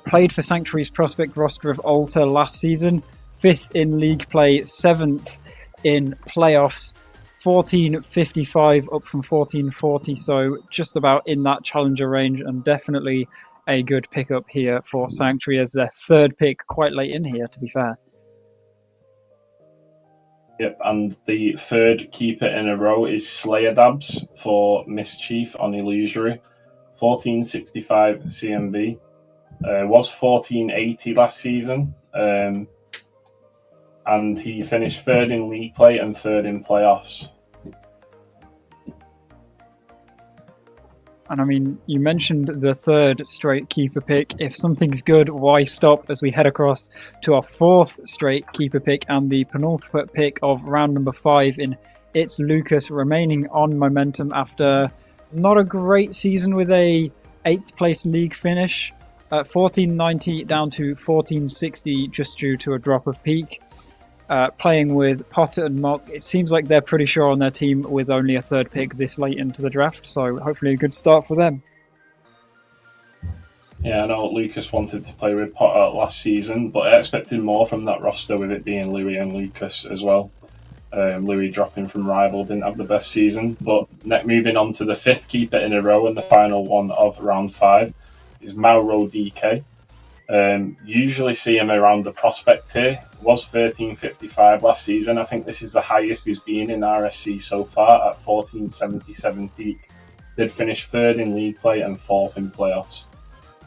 Played for Sanctuary's prospect roster of Alter last season. 5th in league play, 7th in playoffs. 1455 up from 1440, so just about in that Challenger range, and definitely a good pickup here for Sanctuary as their 3rd pick, quite late in here, to be fair. Yep, and the 3rd keeper in a row is Slayer Dabs for Mischief on Illusory. 1465 CMB. Was 1480 last season. And he finished 3rd in league play and 3rd in playoffs. And I mean, you mentioned the 3rd straight keeper pick. If something's good, why stop, as we head across to our 4th straight keeper pick and the penultimate pick of round number 5 in It's Lucas, remaining on momentum after not a great season with a 8th place league finish. 1490 down to 1460 just due to a drop of peak. Playing with Potter and Mock, it seems like they're pretty sure on their team with only a third pick this late into the draft, so hopefully a good start for them. Yeah, I know Lucas wanted to play with Potter last season, but I expected more from that roster with it being Louis and Lucas as well. Louis dropping from Rival didn't have the best season, but moving on to the fifth keeper in a row and the final one of round 5 is Mauro DK. Usually see him around the prospect tier. Was 1355 last season. I think this is the highest he's been in RSC so far at 1477 peak. Did finish 3rd in league play and 4th in playoffs.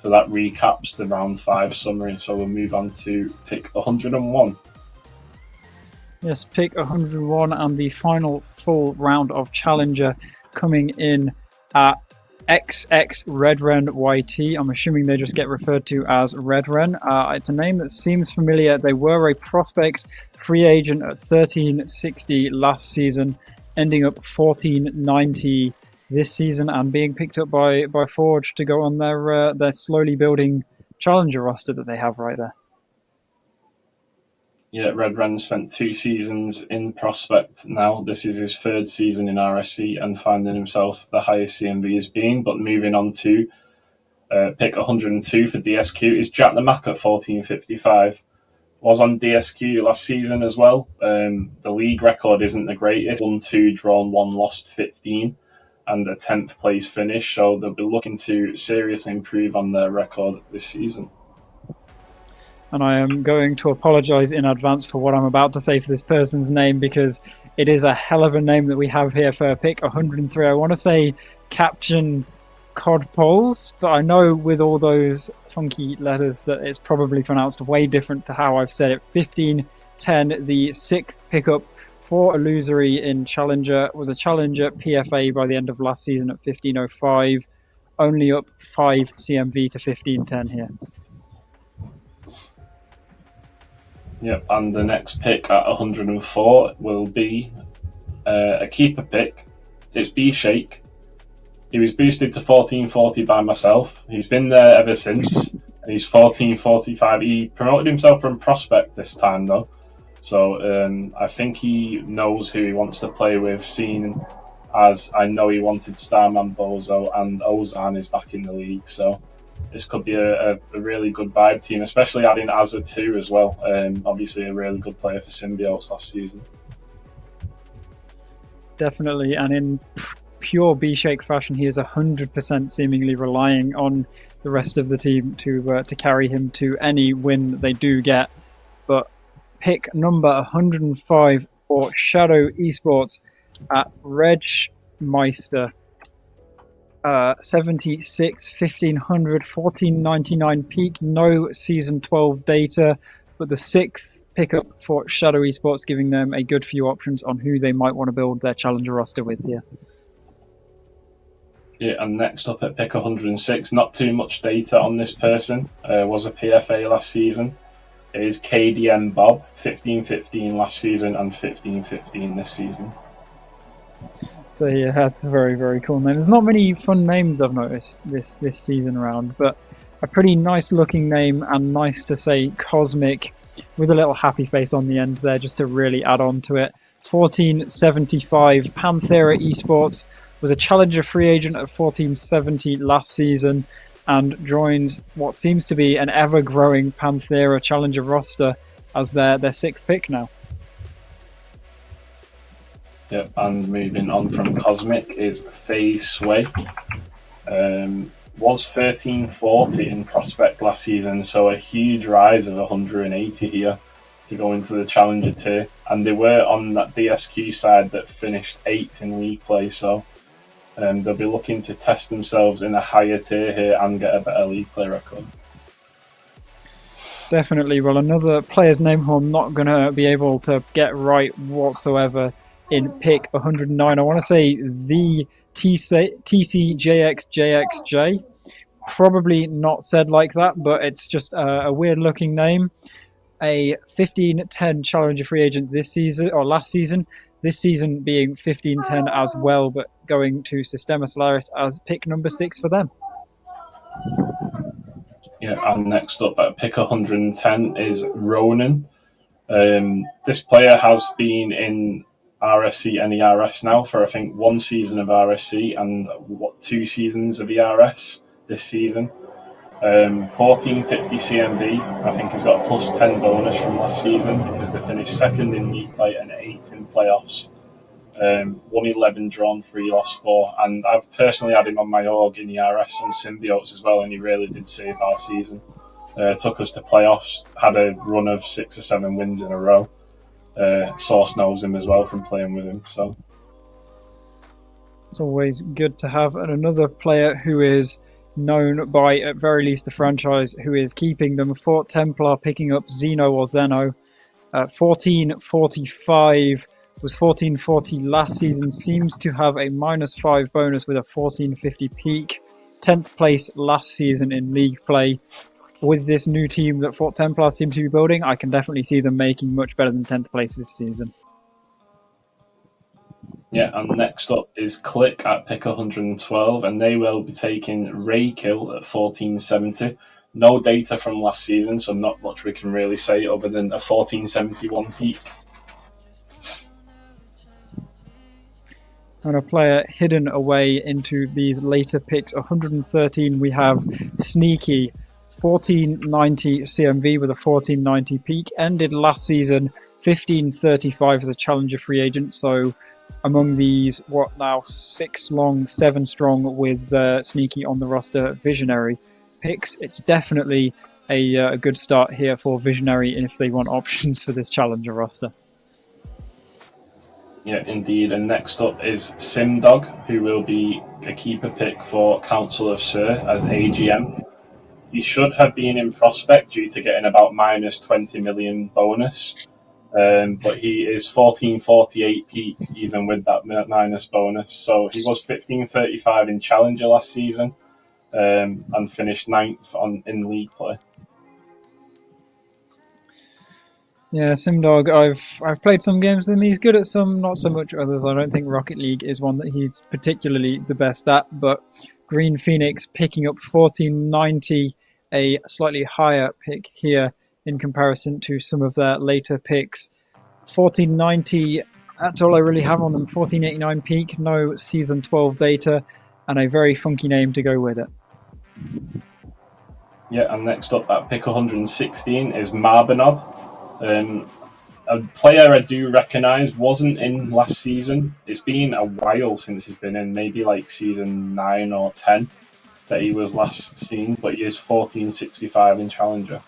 So that recaps the round 5 summary. So we'll move on to pick 101. Yes, pick 101 and the final full round of Challenger coming in at XX Redren YT. I'm assuming they just get referred to as Redren. It's a name that seems familiar. They were a prospect free agent at 1360 last season, ending up 1490 this season and being picked up by Forge to go on their slowly building Challenger roster that they have right there. Yeah, Redren spent 2 seasons in Prospect now. This is his 3rd season in RSC and finding himself the highest CMV has been. But moving on to pick 102 for DSQ is Jack the Mac at 1455. Was on DSQ last season as well. The league record isn't the greatest. 1-2, drawn 1, lost 15 and a 10th place finish. So they'll be looking to seriously improve on their record this season. And I am going to apologize in advance for what I'm about to say for this person's name because it is a hell of a name that we have here for pick 103. I want to say Captain Codpoles, but I know with all those funky letters that it's probably pronounced way different to how I've said it. 1510, the 6th pickup for Illusory in Challenger, was a Challenger PFA by the end of last season at 1505, only up 5 CMV to 1510 here. Yep, and the next pick at 104 will be a keeper pick. It's B-Shake. He was boosted to 1440 by myself. He's been there ever since. And he's 1445. He promoted himself from prospect this time, though. So I think he knows who he wants to play with, seeing as I know he wanted Starman Bozo and Ozan is back in the league. So this could be a really good vibe team, especially adding Azza too as well. Obviously a really good player for Symbiotes last season. Definitely, and in pure B-Shake fashion, he is 100% seemingly relying on the rest of the team to carry him to any win that they do get. But pick number 105 for Shadow Esports at Reg Meister. 76, 1500, 1499 peak, no season 12 data, but the 6th pickup for Shadow Esports, giving them a good few options on who they might want to build their challenger roster with here. Yeah, and next up at pick 106, not too much data on this person, was a PFA last season. It is KDM Bob, 1515 last season and 1515 this season. So yeah, that's a very, very cool name. There's not many fun names I've noticed this season around, but a pretty nice looking name and nice to say Cosmic with a little happy face on the end there just to really add on to it. 1475, Panthera Esports, was a challenger free agent at 1470 last season and joins what seems to be an ever-growing Panthera challenger roster as their 6th pick now. Yep, and moving on from Cosmic is Faye Sway. Was 1340 in prospect last season, so a huge rise of 180 here to go into the challenger tier. And they were on that DSQ side that finished 8th in league play, so they'll be looking to test themselves in a higher tier here and get a better league play record. Definitely. Well, another player's name who I'm not going to be able to get right whatsoever in pick 109. I want to say the TCJXJXJ. Probably not said like that, but it's just a weird looking name. A 1510 challenger free agent this season, or last season. This season being 1510 as well, but going to Sistema Solaris as pick number 6 for them. Yeah, and next up at pick 110 is Ronan. This player has been in RSC and ERS now for I think one season of RSC and 2 seasons of ERS this season. 1450 CMV, I think he's got a plus 10 bonus from last season because they finished second in league play and 8th in playoffs. 111 drawn, 3 lost 4, and I've personally had him on my org in ERS on Symbiotes as well, and he really did save our season. Took us to playoffs, had a run of 6 or 7 wins in a row. Source knows him as well from playing with him, so it's always good to have another player who is known by, at very least, the franchise who is keeping them. Fort Templar picking up Zeno or Zeno. 1445 was 1440 last season. Seems to have a -5 bonus with a 1450 peak. 10th place last season in league play. With this new team that Fort Templar seems to be building, I can definitely see them making much better than 10th place this season. yeah, and next up is Click at pick 112, and they will be taking Raykill at 1470. No data from last season, so not much we can really say other than a 1471 peak. And a player hidden away into these later picks. 113, we have Sneaky. 1490 CMV with a 1490 peak. Ended last season 1535 as a challenger free agent. So among these, 6 long, 7 strong with Sneaky on the roster Visionary picks. It's definitely a good start here for Visionary if they want options for this challenger roster. Yeah, indeed. And next up is Simdog, who will be a keeper pick for Council of Sir as AGM. He should have been in prospect due to getting about -20 million bonus, but he is 1448 peak even with that minus bonus. So he was 1535 in Challenger last season and finished 9th in league play. Yeah, Simdog, I've played some games with him. He's good at some, not so much others. I don't think Rocket League is one that he's particularly the best at, but Green Phoenix picking up 1490, a slightly higher pick here in comparison to some of their later picks. 1490, that's all I really have on them. 1489 peak, no Season 12 data, and a very funky name to go with it. Yeah, and next up at pick 116 is Marbanob. A player I do recognise wasn't in last season. It's been a while since he's been in, maybe like season 9 or 10 that he was last seen, but he is 1465 in Challenger.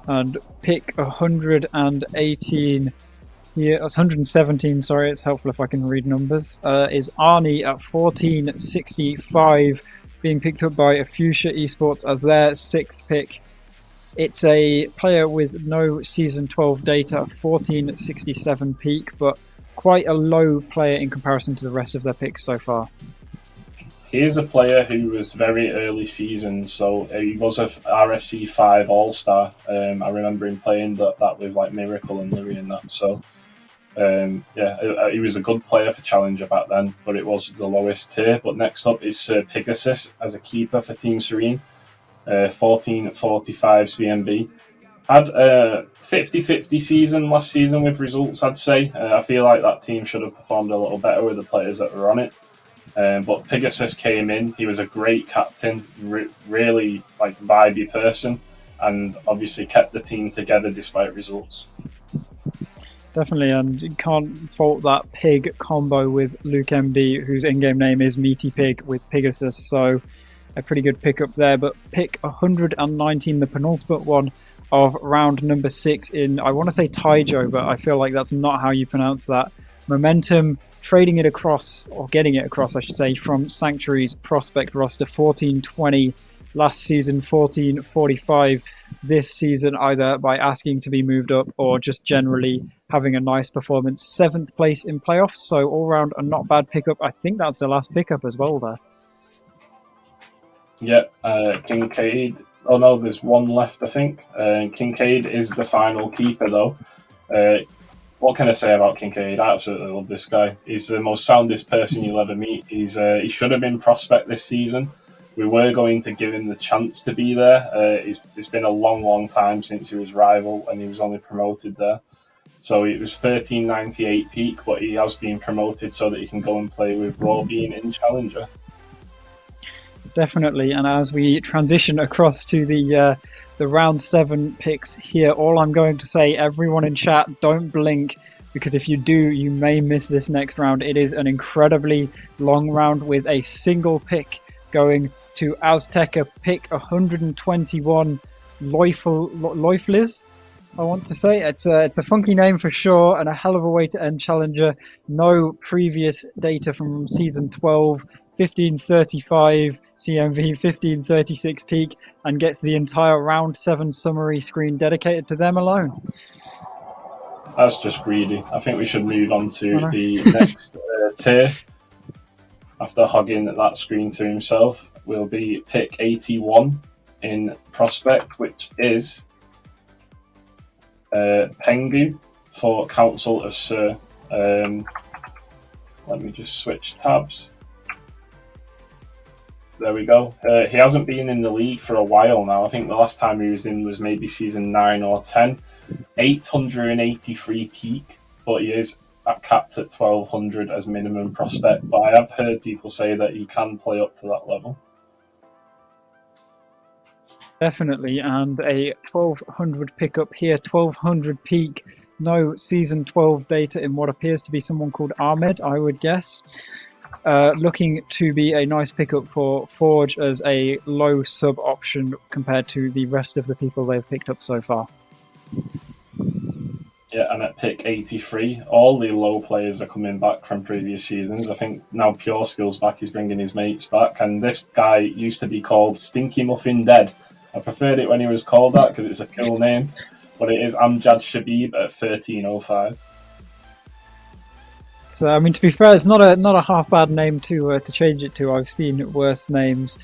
And pick 118 here, that's 117, sorry, it's helpful if I can read numbers, is Arnie at 1465, being picked up by Fuchsia Esports as their 6th pick. It's a player with no Season 12 data, 1467 peak, but quite a low player in comparison to the rest of their picks so far. He is a player who was very early season, so he was a RSC 5 All-Star. I remember him playing that with like Miracle and Louis and that. So he was a good player for Challenger back then, but it was the lowest tier. But next up is Sir Pegasus as a keeper for Team Serene. 1445 CMB. Had a 50-50 season last season with results, I'd say. I feel like that team should have performed a little better with the players that were on it. But Pegasus came in. He was a great captain, really like vibey person, and obviously kept the team together despite results. Definitely, and you can't fault that Pig combo with Luke MD, whose in-game name is Meaty Pig with Pegasus, so a pretty good pickup there. But pick 119, the penultimate one of round number 6 in, I want to say Taijo, but I feel like that's not how you pronounce that. Momentum trading it across, or getting it across, I should say, from Sanctuary's prospect roster. 1420 last season, 1445 this season, either by asking to be moved up or just generally having a nice performance. 7th place in playoffs, so all round a not bad pickup. I think that's the last pickup as well there. Yeah, Kincaid. Oh no, there's one left, I think. Kincaid is the final keeper, though. What can I say about Kincaid? I absolutely love this guy. He's the most soundest person you'll ever meet. He should have been prospect this season. We were going to give him the chance to be there. It's been a long time since he was rival, and he was only promoted there. So it was 1398 peak, but he has been promoted so that he can go and play with Rawbean in Challenger. Definitely, and as we transition across to the round 7 picks here, all I'm going to say, everyone in chat, don't blink, because if you do, you may miss this next round. It is an incredibly long round with a single pick going to Azteca, pick 121, Leuflis, I want to say. It's a funky name for sure, and a hell of a way to end Challenger. No previous data from season 12, 1535 CMV, 1536 peak, and gets the entire round 7 summary screen dedicated to them alone. That's just greedy. I think we should move on to the next tier. After hogging that screen to himself, will be pick 81 in Prospect, which is Pengu for Council of Sir. Let me just switch tabs. There we go. He hasn't been in the league for a while now. I think the last time he was in was maybe season 9 or 10. 883 peak, but he is capped at 1200 as minimum prospect. But I have heard people say that he can play up to that level. Definitely, and a 1200 pickup here, 1200 peak. No season 12 data in what appears to be someone called Ahmed, I would guess. Looking to be a nice pickup for Forge as a low sub option compared to the rest of the people they've picked up so far. Yeah, and at pick 83, all the low players are coming back from previous seasons. I think now Pure Skill's back, he's bringing his mates back, and this guy used to be called Stinky Muffin Dead. I preferred it when he was called that because it's a cool name, but it is Amjad Shabib at 1305. So, I mean, to be fair, it's not a half bad name to change it to. I've seen worse names,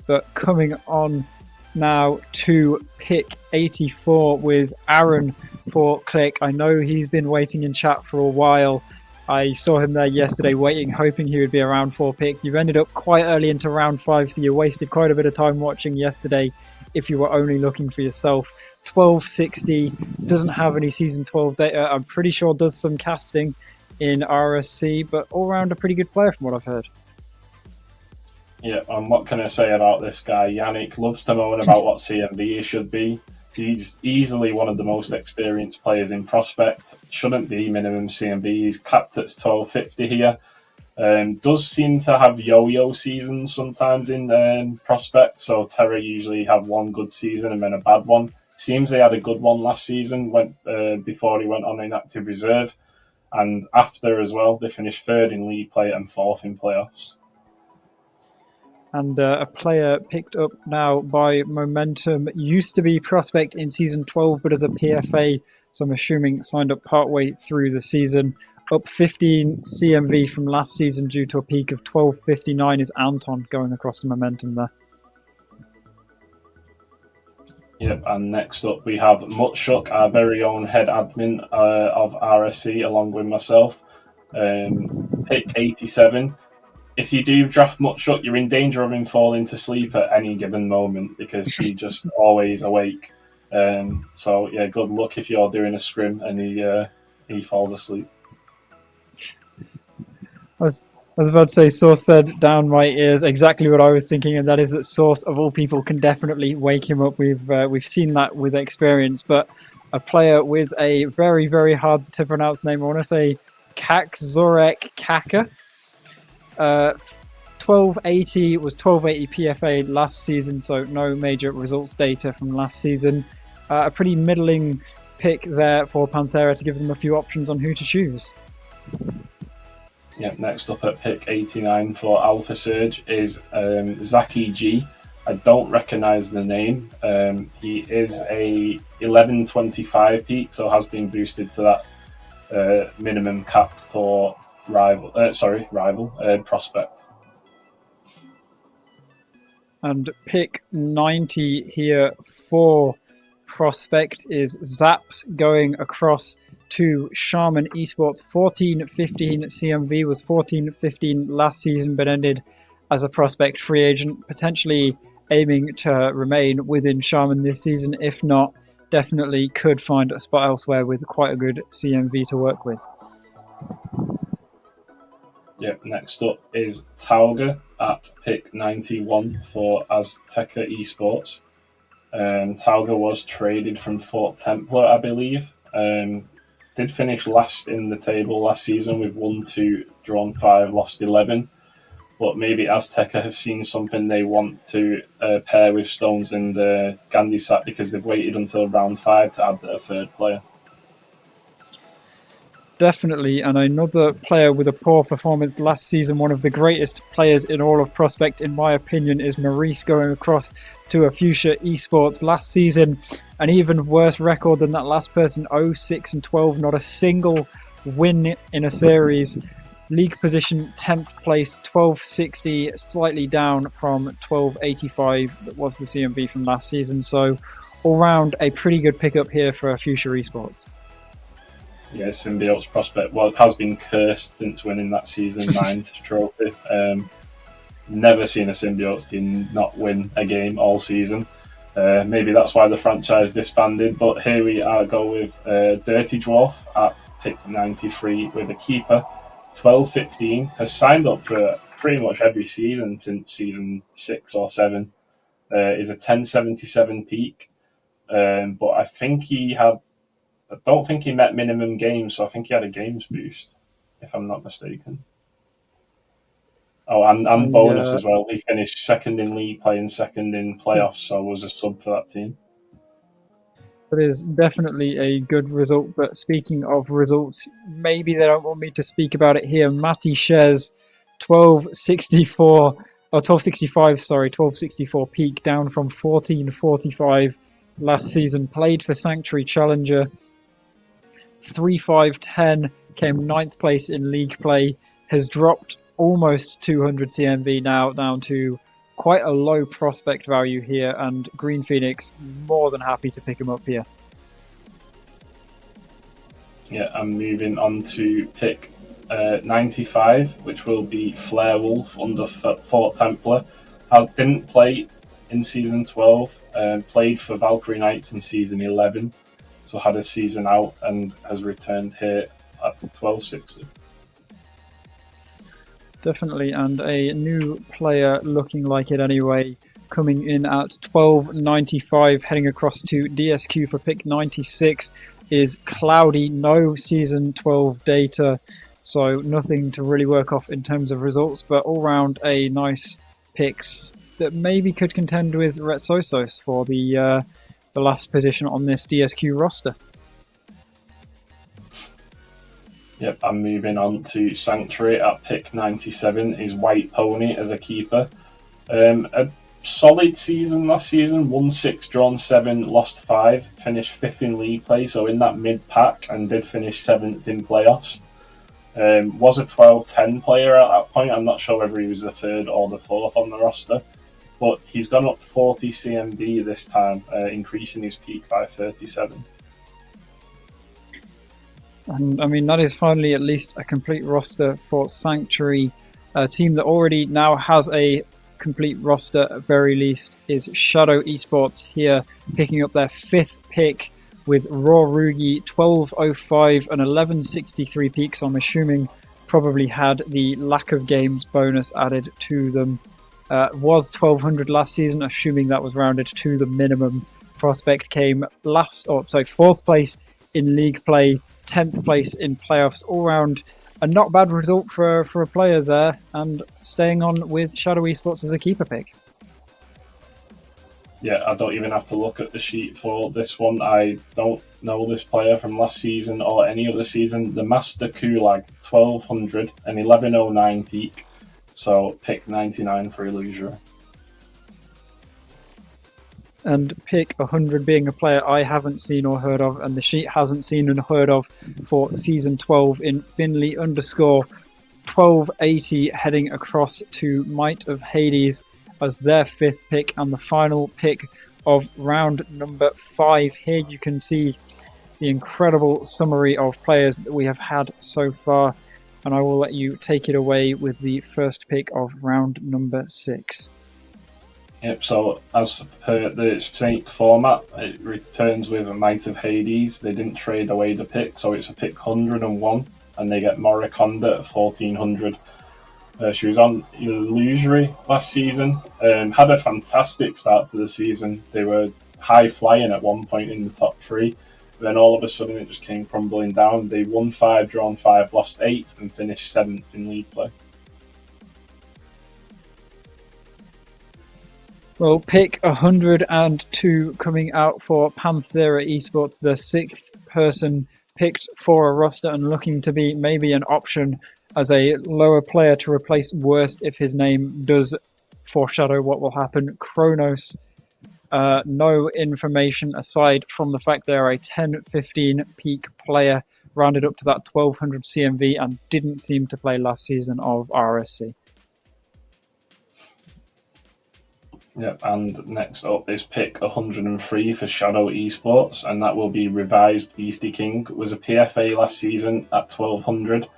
but coming on now to pick 84 with Aaron for Click. I know he's been waiting in chat for a while. I saw him there yesterday waiting, hoping he would be a round 4 pick. You've ended up quite early into round 5, so you wasted quite a bit of time watching yesterday if you were only looking for yourself. 1260, doesn't have any season 12 data. I'm pretty sure does some casting in RSC, but all round a pretty good player from what I've heard. Yeah, and what can I say about this guy? Yannick loves to moan about what CMV he should be. He's easily one of the most experienced players in Prospect. Shouldn't be minimum CMV. He's capped at 1250 here. Does seem to have yo-yo seasons sometimes in Prospect. So Terra usually have one good season and then a bad one. Seems they had a good one last season before he went on inactive reserve. And after as well, they finished 3rd in league play and 4th in playoffs. And a player picked up now by Momentum, used to be Prospect in season 12, but as a PFA, so I'm assuming signed up partway through the season. Up 15 CMV from last season due to a peak of 1259 is Anton going across to Momentum there. Yep, and next up we have Mutshuk, our very own head admin of RSC, along with myself. Pick 87. If you do draft Mutshuk, you're in danger of him falling to sleep at any given moment because he's just always awake. So yeah, good luck if you're doing a scrim and he falls asleep. I was about to say, Source said down my ears exactly what I was thinking, and that is that Source of all people can definitely wake him up. We've seen that with experience, but a player with a very, very hard to pronounce name, I want to say Kakzorek Kaka. 1280 was 1280 PFA last season, so no major results data from last season. A pretty middling pick there for Panthera to give them a few options on who to choose. Yeah, next up at pick 89 for Alpha Surge is Zaki G. I don't recognise the name. He is a 1125 peak, so has been boosted to that minimum cap for Prospect. And pick 90 here for Prospect is Zaps going across to Shaman Esports. 1415 CMV was 1415 last season, but ended as a prospect free agent, potentially aiming to remain within Sharman this season. If not, definitely could find a spot elsewhere with quite a good CMV to work with. Yep, next up is Tauga at pick 91 for Azteca Esports. Tauga was traded from Fort Templar, I believe. Did finish last in the table last season with 1-2, drawn 5, lost 11. But maybe Azteca have seen something they want to pair with Stones and Gandhisat because they've waited until round 5 to add their third player. Definitely, and another player with a poor performance last season, one of the greatest players in all of Prospect, in my opinion, is Maurice going across to a Fuchsia Esports last season. An even worse record than that last person, 0-6-12, not a single win in a series. League position 10th place, 1260, slightly down from 1285 that was the CMV from last season. So all round a pretty good pickup here for Fuchsia Esports. Yeah, Symbiote's prospect, well, it has been cursed since winning that season 9th trophy. Never seen a Symbiotes team not win a game all season. Maybe that's why the franchise disbanded, but here we are, go with Dirty Dwarf at pick 93 with a keeper. 12-15, has signed up for pretty much every season since season 6 or 7. Is a 1077 peak, but I don't think he met minimum games, so I think he had a games boost, if I'm not mistaken. Oh, and bonus as well. He finished second in league play and second in playoffs, so was a sub for that team. It is definitely a good result, but speaking of results, maybe they don't want me to speak about it here. Matty Shez, 1265 peak, down from 1445 last season. Played for Sanctuary Challenger, 3-5-10, came 9th place in league play, has dropped almost 200 CMV now, down to quite a low prospect value here, and Green Phoenix more than happy to pick him up here. Yeah, I'm moving on to pick 95, which will be Flare Wolf under Fort Templar. Didn't play in season 12, played for Valkyrie Knights in season 11, so had a season out and has returned here at 1260. Definitely, and a new player looking like it anyway, coming in at 1295, heading across to DSQ for pick 96, is Cloudy. No season 12 data, so nothing to really work off in terms of results, but all round a nice picks that maybe could contend with Retsosos for the last position on this DSQ roster. Yep, I'm moving on to Sanctuary at pick 97 is White Pony as a keeper. A solid season last season, 1-6, drawn 7, lost 5, finished 5th in league play, so in that mid-pack, and did finish 7th in playoffs. Was a 12-10 player at that point. I'm not sure whether he was the 3rd or the 4th on the roster, but he's gone up 40 CMB this time, increasing his peak by 37. And I mean, that is finally at least a complete roster for Sanctuary. A team that already now has a complete roster, at very least, is Shadow Esports here, picking up their 5th pick with Raw Rugi, 1205 and 1163 peaks. I'm assuming probably had the lack of games bonus added to them. Was 1200 last season, assuming that was rounded to the minimum. Prospect came 4th place in league play, 10th place in playoffs. All round a not bad result for a player there, and staying on with Shadow Esports as a keeper pick. Yeah, I don't even have to look at the sheet for this one. I don't know this player from last season or any other season. The Master Kulag, 1200 and 1109 peak. So pick 99 for Illusory. And pick 100 being a player I haven't seen or heard of, and the sheet hasn't seen and heard of for season 12 in Finley _1280, heading across to Might of Hades as their 5th pick and the final pick of round number 5. Here you can see the incredible summary of players that we have had so far. and I will let you take it away with the first pick of round number 6. Yep, so as per the Snake format, it returns with a Might of Hades. They didn't trade away the pick, so it's a pick 101, and they get Morikonda at 1400. She was on Illusory last season, had a fantastic start to the season. They were high flying at one point in the top 3, then all of a sudden it just came crumbling down. They won 5, drawn 5, lost 8, and finished 7th in league play. Well, pick 102 coming out for Panthera Esports, the 6th person picked for a roster and looking to be maybe an option as a lower player to replace Worst if his name does foreshadow what will happen. Kronos, no information aside from the fact they are a 10-15 peak player, rounded up to that 1200 CMV and didn't seem to play last season of RSC. Yep, and next up is pick 103 for Shadow Esports, and that will be Revised Beastie King. Was a PFA last season at 1200.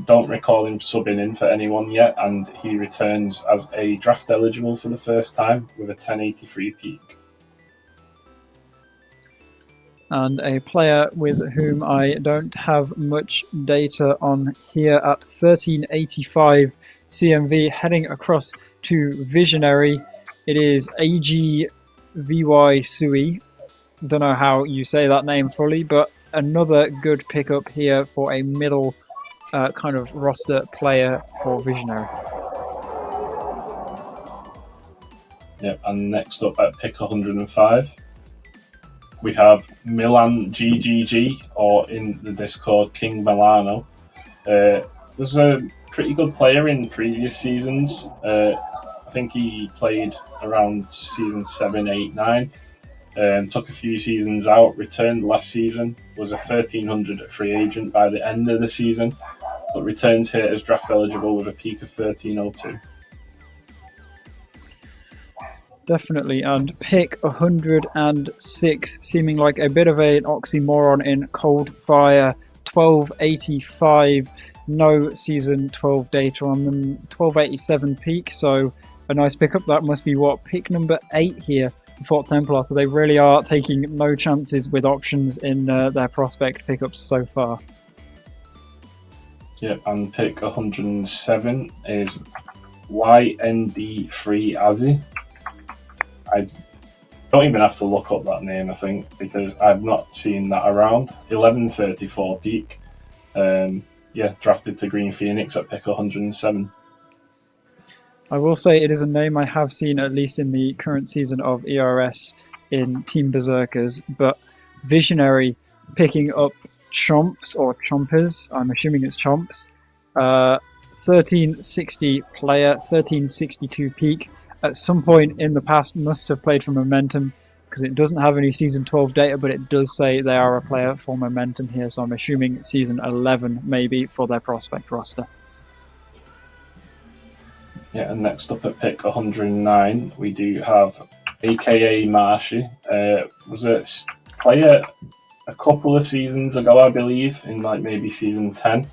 Don't recall him subbing in for anyone yet, and he returns as a draft eligible for the first time with a 1083 peak. And a player with whom I don't have much data on here at 1385 CMV, heading across to Visionary. It is AGVY Sui. Don't know how you say that name fully, but another good pickup here for a middle kind of roster player for Visionary. Yep, and next up at pick 105, we have Milan GGG, or in the Discord, King Milano. Was a pretty good player in previous seasons. I think he played around season 7, 8, 9. Took a few seasons out, returned last season, was a 1300 free agent by the end of the season, but returns here as draft eligible with a peak of 1302. Definitely, and pick 106, seeming like a bit of an oxymoron in Cold Fire, 1285, no season 12 data on them, 1287 peak, so a nice pickup. That must be pick number 8 here for Fort Templar, so they really are taking no chances with options in their prospect pickups so far. Yep, and pick 107 is YND3 Azzy. I don't even have to look up that name, I think, because I've not seen that around. 1134 peak. Drafted to Green Phoenix at pick 107. I will say it is a name I have seen, at least in the current season of ERS in Team Berserkers, but Visionary picking up Chomps, or Chompers, I'm assuming it's Chomps. 1360 player, 1362 peak. At some point in the past must have played for Momentum, because it doesn't have any season 12 data, but it does say they are a player for Momentum here, so I'm assuming season 11 maybe for their prospect roster. Yeah, and next up at pick 109, we do have AKA Marshy. Was a player a couple of seasons ago, I believe, in like maybe season 10.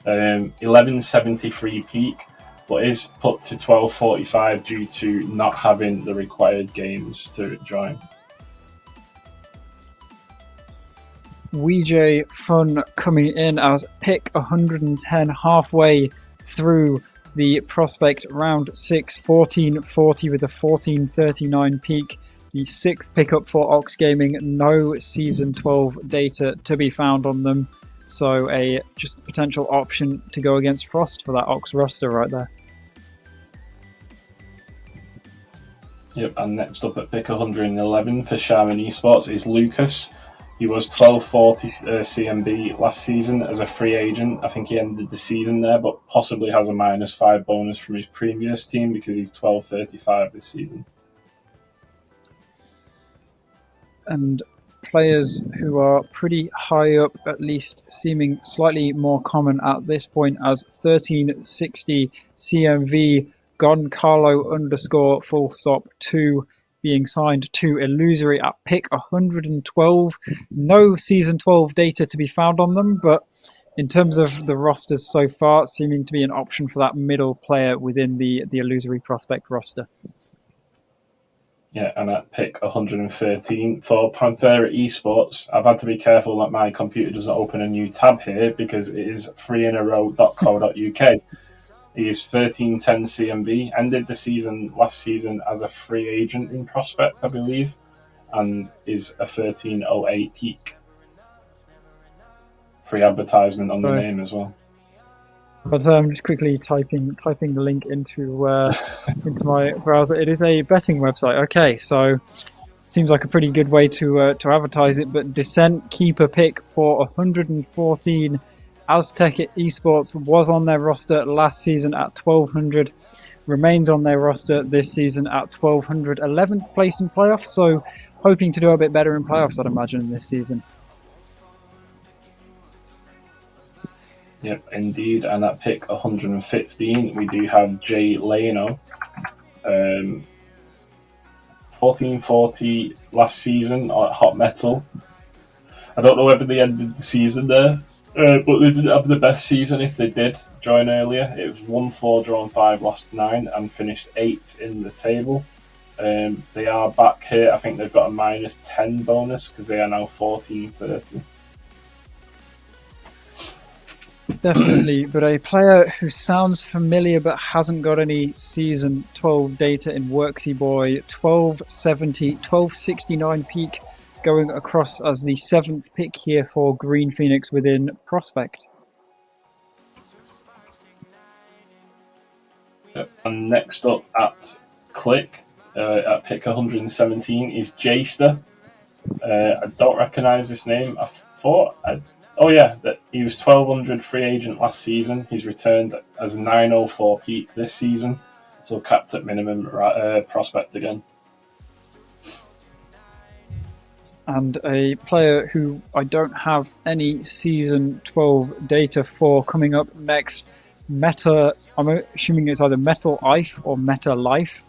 1173 peak, but is put to 1245 due to not having the required games to join. WJ Fun coming in as pick 110, halfway through the prospect round 6, 1440 with a 1439 peak. The 6th pickup for Ox Gaming, no season 12 data to be found on them, so a just potential option to go against Frost for that Ox roster right there. Yep, and next up at pick 111 for Shaman Esports is Lucas. He was 1240 CMB last season as a free agent. I think he ended the season there, but possibly has a -5 bonus from his previous team because he's 1235 this season. And players who are pretty high up, at least seeming slightly more common at this point, as 1360 CMV, Goncarlo _2 being signed to Illusory at pick 112. No season 12 data to be found on them, but In terms of the rosters so far, seeming to be an option for that middle player within the illusory prospect roster. Yeah, and at pick 113 for Panthera Esports, I've had to be careful that my computer doesn't open a new tab here because it is freeinarow.co.uk. He is 1310 CMB, ended the season last season as a free agent in prospect, I believe, and is a 1308 peak. Free advertisement on the name as well. But I'm just quickly typing the link into into my browser. It is a betting website. Okay, so seems like a pretty good way to advertise it. But Descent keeper pick for 114. Aztec Esports was on their roster last season at 1200. Remains on their roster this season at 1200. 11th place in playoffs. So hoping to do a bit better in playoffs, I'd imagine, this season. Yep, indeed. And at pick 115, we do have Jay Leno. 1440 last season at Hot Metal. I don't know whether they ended the season there, but they didn't have the best season if they did join earlier. It was 1-4, drawn 5, lost 9, and finished 8th in the table. They are back here. I think they've got a minus 10 bonus because they are now 1430. Definitely, but a player who sounds familiar but hasn't got any season 12 data in Worksy Boy, 1270, 1269 peak, going across as the 7th pick here for Green Phoenix within Prospect. Yep. And next up at Click, at pick 117, is Jster. I don't recognise this name. Oh yeah, that he was 1200 free agent last season. He's returned as a 904 peak this season, so capped at minimum prospect again. And a player who I don't have any season 12 data for coming up next, Meta. I'm assuming it's either Metal Ife or Meta Life.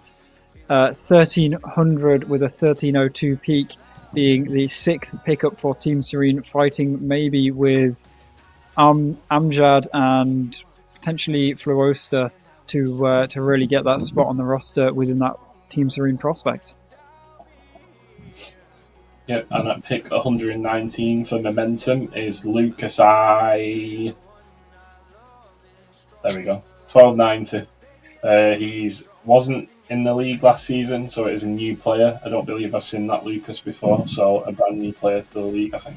1300 with a 1302 peak, being the 6th pickup for Team Serene, fighting maybe with Amjad and potentially Fluosta to really get that spot on the roster within that Team Serene prospect. Yep, and at pick 119 for Momentum is Lucas I. There we go, 1290. He's wasn't in the league last season, so it is a new player. I don't believe I've seen that Lucas before, so a brand new player to the league, I think.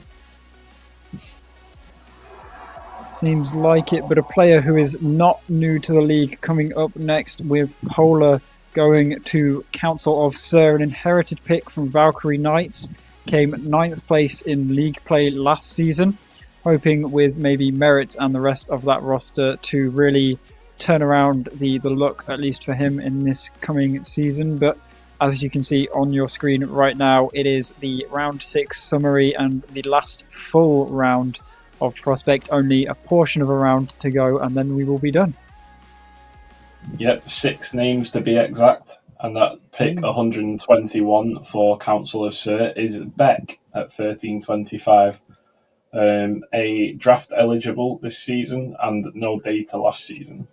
Seems like it, but a player who is not new to the league coming up next with Polar going to Council of Sir, an inherited pick from Valkyrie Knights, came 9th place in league play last season, hoping with maybe Merit and the rest of that roster to really turn around the look, at least for him, in this coming season. But as you can see on your screen right now, it is the round 6 summary and the last full round of Prospect. Only a portion of a round to go, and then we will be done. Yep, 6 names to be exact, and that pick 121 for Council of Sir is Beck at 1325. A draft eligible this season and no data last season.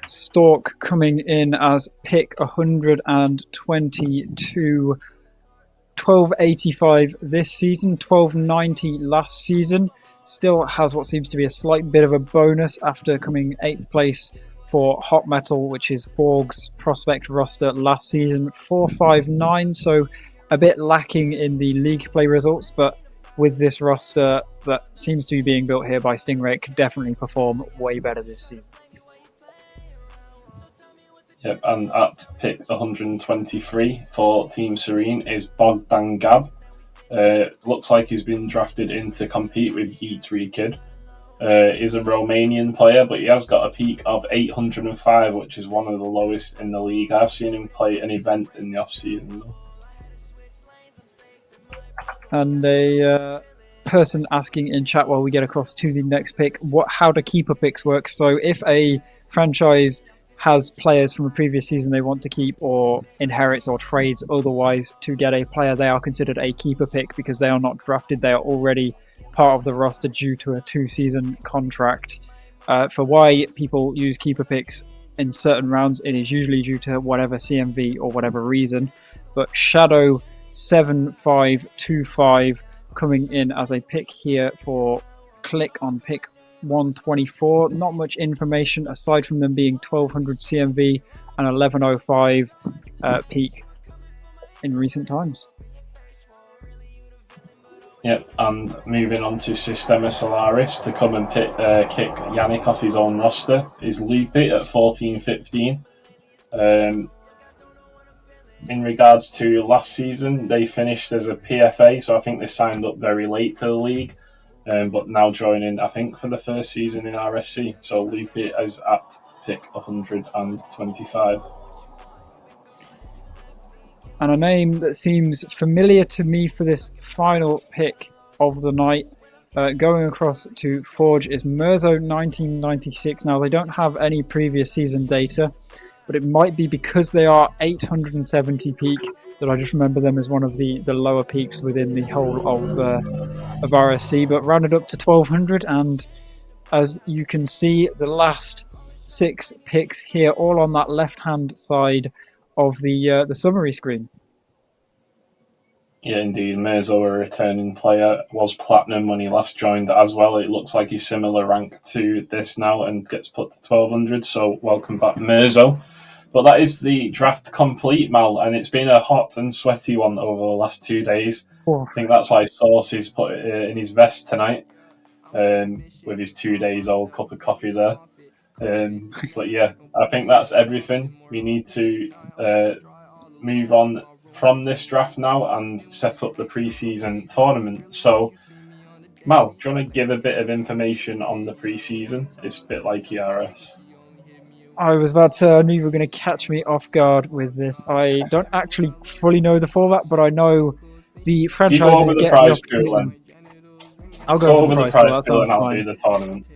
Stork coming in as pick 122, 1285 this season, 1290 last season. Still has what seems to be a slight bit of a bonus after coming 8th place for Hot Metal, which is Forg's prospect roster last season, 459. So a bit lacking in the league play results, but with this roster that seems to be being built here by Stingray, it could definitely perform way better this season. Yep, and at pick 123 for Team Serene is Bogdan Gab. Looks like he's been drafted in to compete with Yeet Kid. He's a Romanian player, but he has got a peak of 805, which is one of the lowest in the league. I've seen him play an event in the off-season, though. And a person asking in chat while we get across to the next pick, how do keeper picks work? So if a franchise has players from a previous season they want to keep, or inherits or trades otherwise to get a player, they are considered a keeper pick because they are not drafted. They are already part of the roster due to a 2-season contract. For why people use keeper picks in certain rounds, it is usually due to whatever CMV or whatever reason. But Shadow7525 coming in as a pick here for Click on pick 124. Not much information aside from them being 1200 CMV and 1105 peak in recent times. Yep, and moving on to Sistema Solaris to come and kick Yannick off his own roster is Loopy at 14-15. In regards to last season, they finished as a PFA, so I think they signed up very late to the league, but now joining, I think, for the first season in RSC. So Loopy is at pick 125. And a name that seems familiar to me for this final pick of the night, going across to Forge, is Merzo1996. Now, they don't have any previous season data, but it might be because they are 870 peak that I just remember them as one of the lower peaks within the whole of RSC, but rounded up to 1200. And as you can see, the last 6 picks here, all on that left-hand side of the summary screen. Yeah, indeed. Mirzo, a returning player, was platinum when he last joined as well. It looks like he's similar rank to this now and gets put to 1200. So welcome back, Mirzo. But that is the draft complete, Mal, and it's been a hot and sweaty one over the last 2 days. Oh. I think that's why Saucy's put it in his vest tonight, with his 2 days old cup of coffee there. But yeah, I think that's everything. We need to move on from this draft now and set up the pre-season tournament. So, Mal, do you want to give a bit of information on the pre-season? It's a bit like ERS. I was about to say, I knew you were going to catch me off guard with this. I don't actually fully know the format, but I know the franchises you go over the get prize the pool, then. I'll go over the prize pool pool, and I'll fine. do the tournament.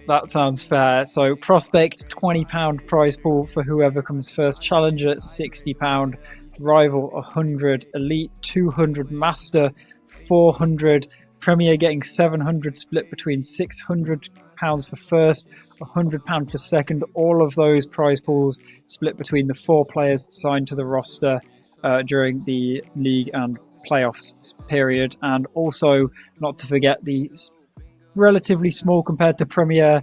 That sounds fair. So, Prospect, £20 prize pool for whoever comes first. Challenger, £60. Rival, 100. Elite, 200. Master, 400. Premier getting 700, split between £600 for first, £100 for second. All of those prize pools split between the 4 players signed to the roster during the league and playoffs period. And also, not to forget, the relatively small compared to Premier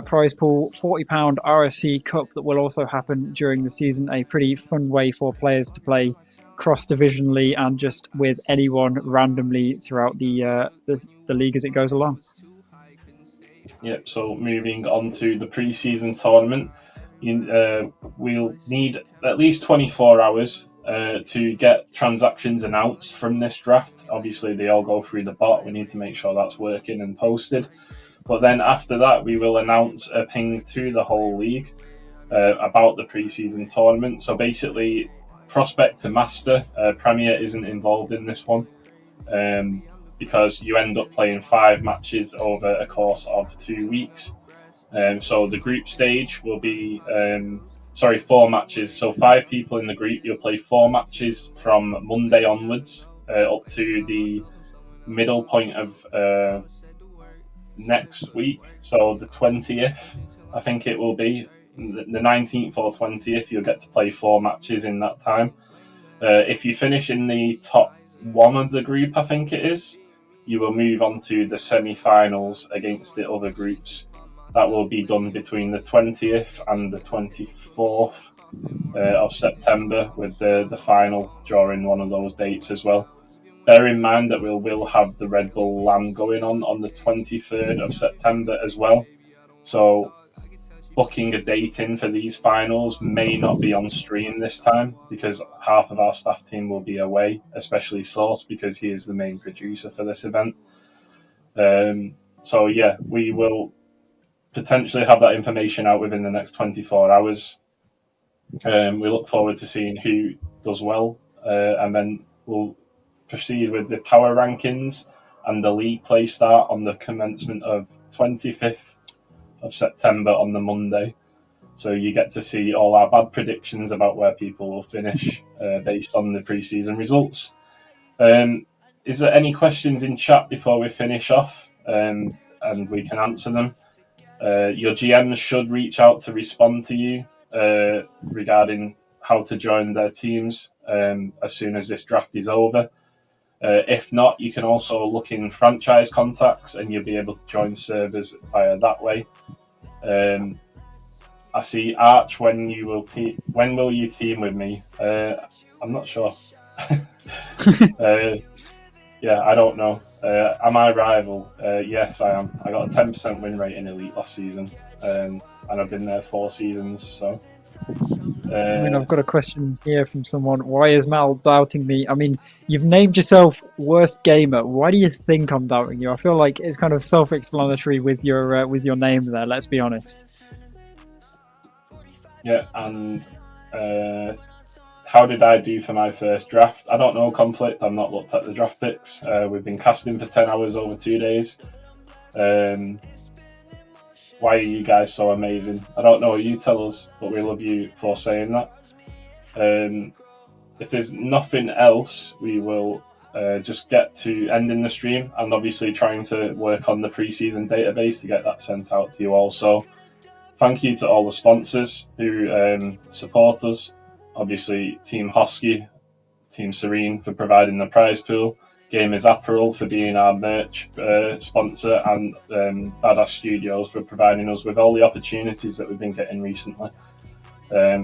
prize pool, £40 RSC Cup that will also happen during the season. A pretty fun way for players to play cross-divisionally and just with anyone randomly throughout the league as it goes along. Yep, so moving on to the pre-season tournament, we'll need at least 24 hours to get transactions announced from this draft. Obviously, they all go through the bot. We need to make sure that's working and posted. But then after that, we will announce a ping to the whole league about the pre-season tournament. So basically, Prospect to Master, Premier isn't involved in this one. Because you end up playing 5 matches over a course of 2 weeks. So the group stage will be 4 matches. So 5 people in the group. You'll play 4 matches from Monday onwards up to the middle point of next week. So the 20th, I think it will be. The 19th or 20th, you'll get to play 4 matches in that time. If you finish in the top 1 of the group, I think it is, you will move on to the semi-finals against the other groups. That will be done between the 20th and the 24th of September, with the final during one of those dates as well. Bear in mind that we will have the Red Bull LAN going on the 23rd of September as well. So booking a date in for these finals may not be on stream this time because half of our staff team will be away, especially Source because he is the main producer for this event. So yeah, we will potentially have that information out within the next 24 hours. We look forward to seeing who does well, and then we'll proceed with the power rankings and the league play start on the commencement of 25th of September on the Monday. So you get to see all our bad predictions about where people will finish based on the pre-season results. is there any questions in chat before we finish off, and we can answer them? Your GMs should reach out to respond to you regarding how to join their teams as soon as this draft is over. If not, you can also look in franchise contacts and you'll be able to join servers via that way. I see Arch. When will you team with me? I'm not sure. Yeah, I don't know. Am I rival? Yes, I am. I got a 10% win rate in Elite last season, and I've been there 4 seasons. So, I mean, I've got a question here from someone. Why is Mal doubting me? I mean, you've named yourself worst gamer. Why do you think I'm doubting you? I feel like it's kind of self-explanatory with your name there. Let's be honest. yeah, and how did I do for my first draft? I don't know, Conflict. I've not looked at the draft picks. We've been casting for 10 hours over 2 days. Why are you guys so amazing? I don't know. You tell us, but we love you for saying that. If there's nothing else, we will just get to ending the stream and obviously trying to work on the preseason database to get that sent out to you all. So thank you to all the sponsors who support us. Obviously, Team Hosky, Team Serene for providing the prize pool, Gamers Apparel for being our merch sponsor, and Badass Studios for providing us with all the opportunities that we've been getting recently.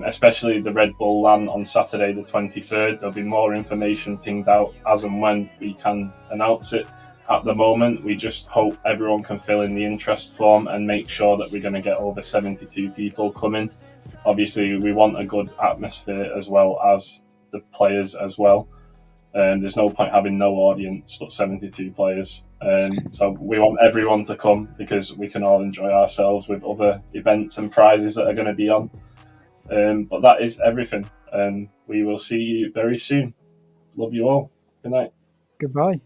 Especially the Red Bull LAN on Saturday the 23rd. There'll be more information pinged out as and when we can announce it. At the moment, we just hope everyone can fill in the interest form and make sure that we're going to get over 72 people coming. Obviously, we want a good atmosphere as well as the players as well. There's no point having no audience but 72 players. So we want everyone to come because we can all enjoy ourselves with other events and prizes that are going to be on. But that is everything. We will see you very soon. Love you all. Good night. Goodbye.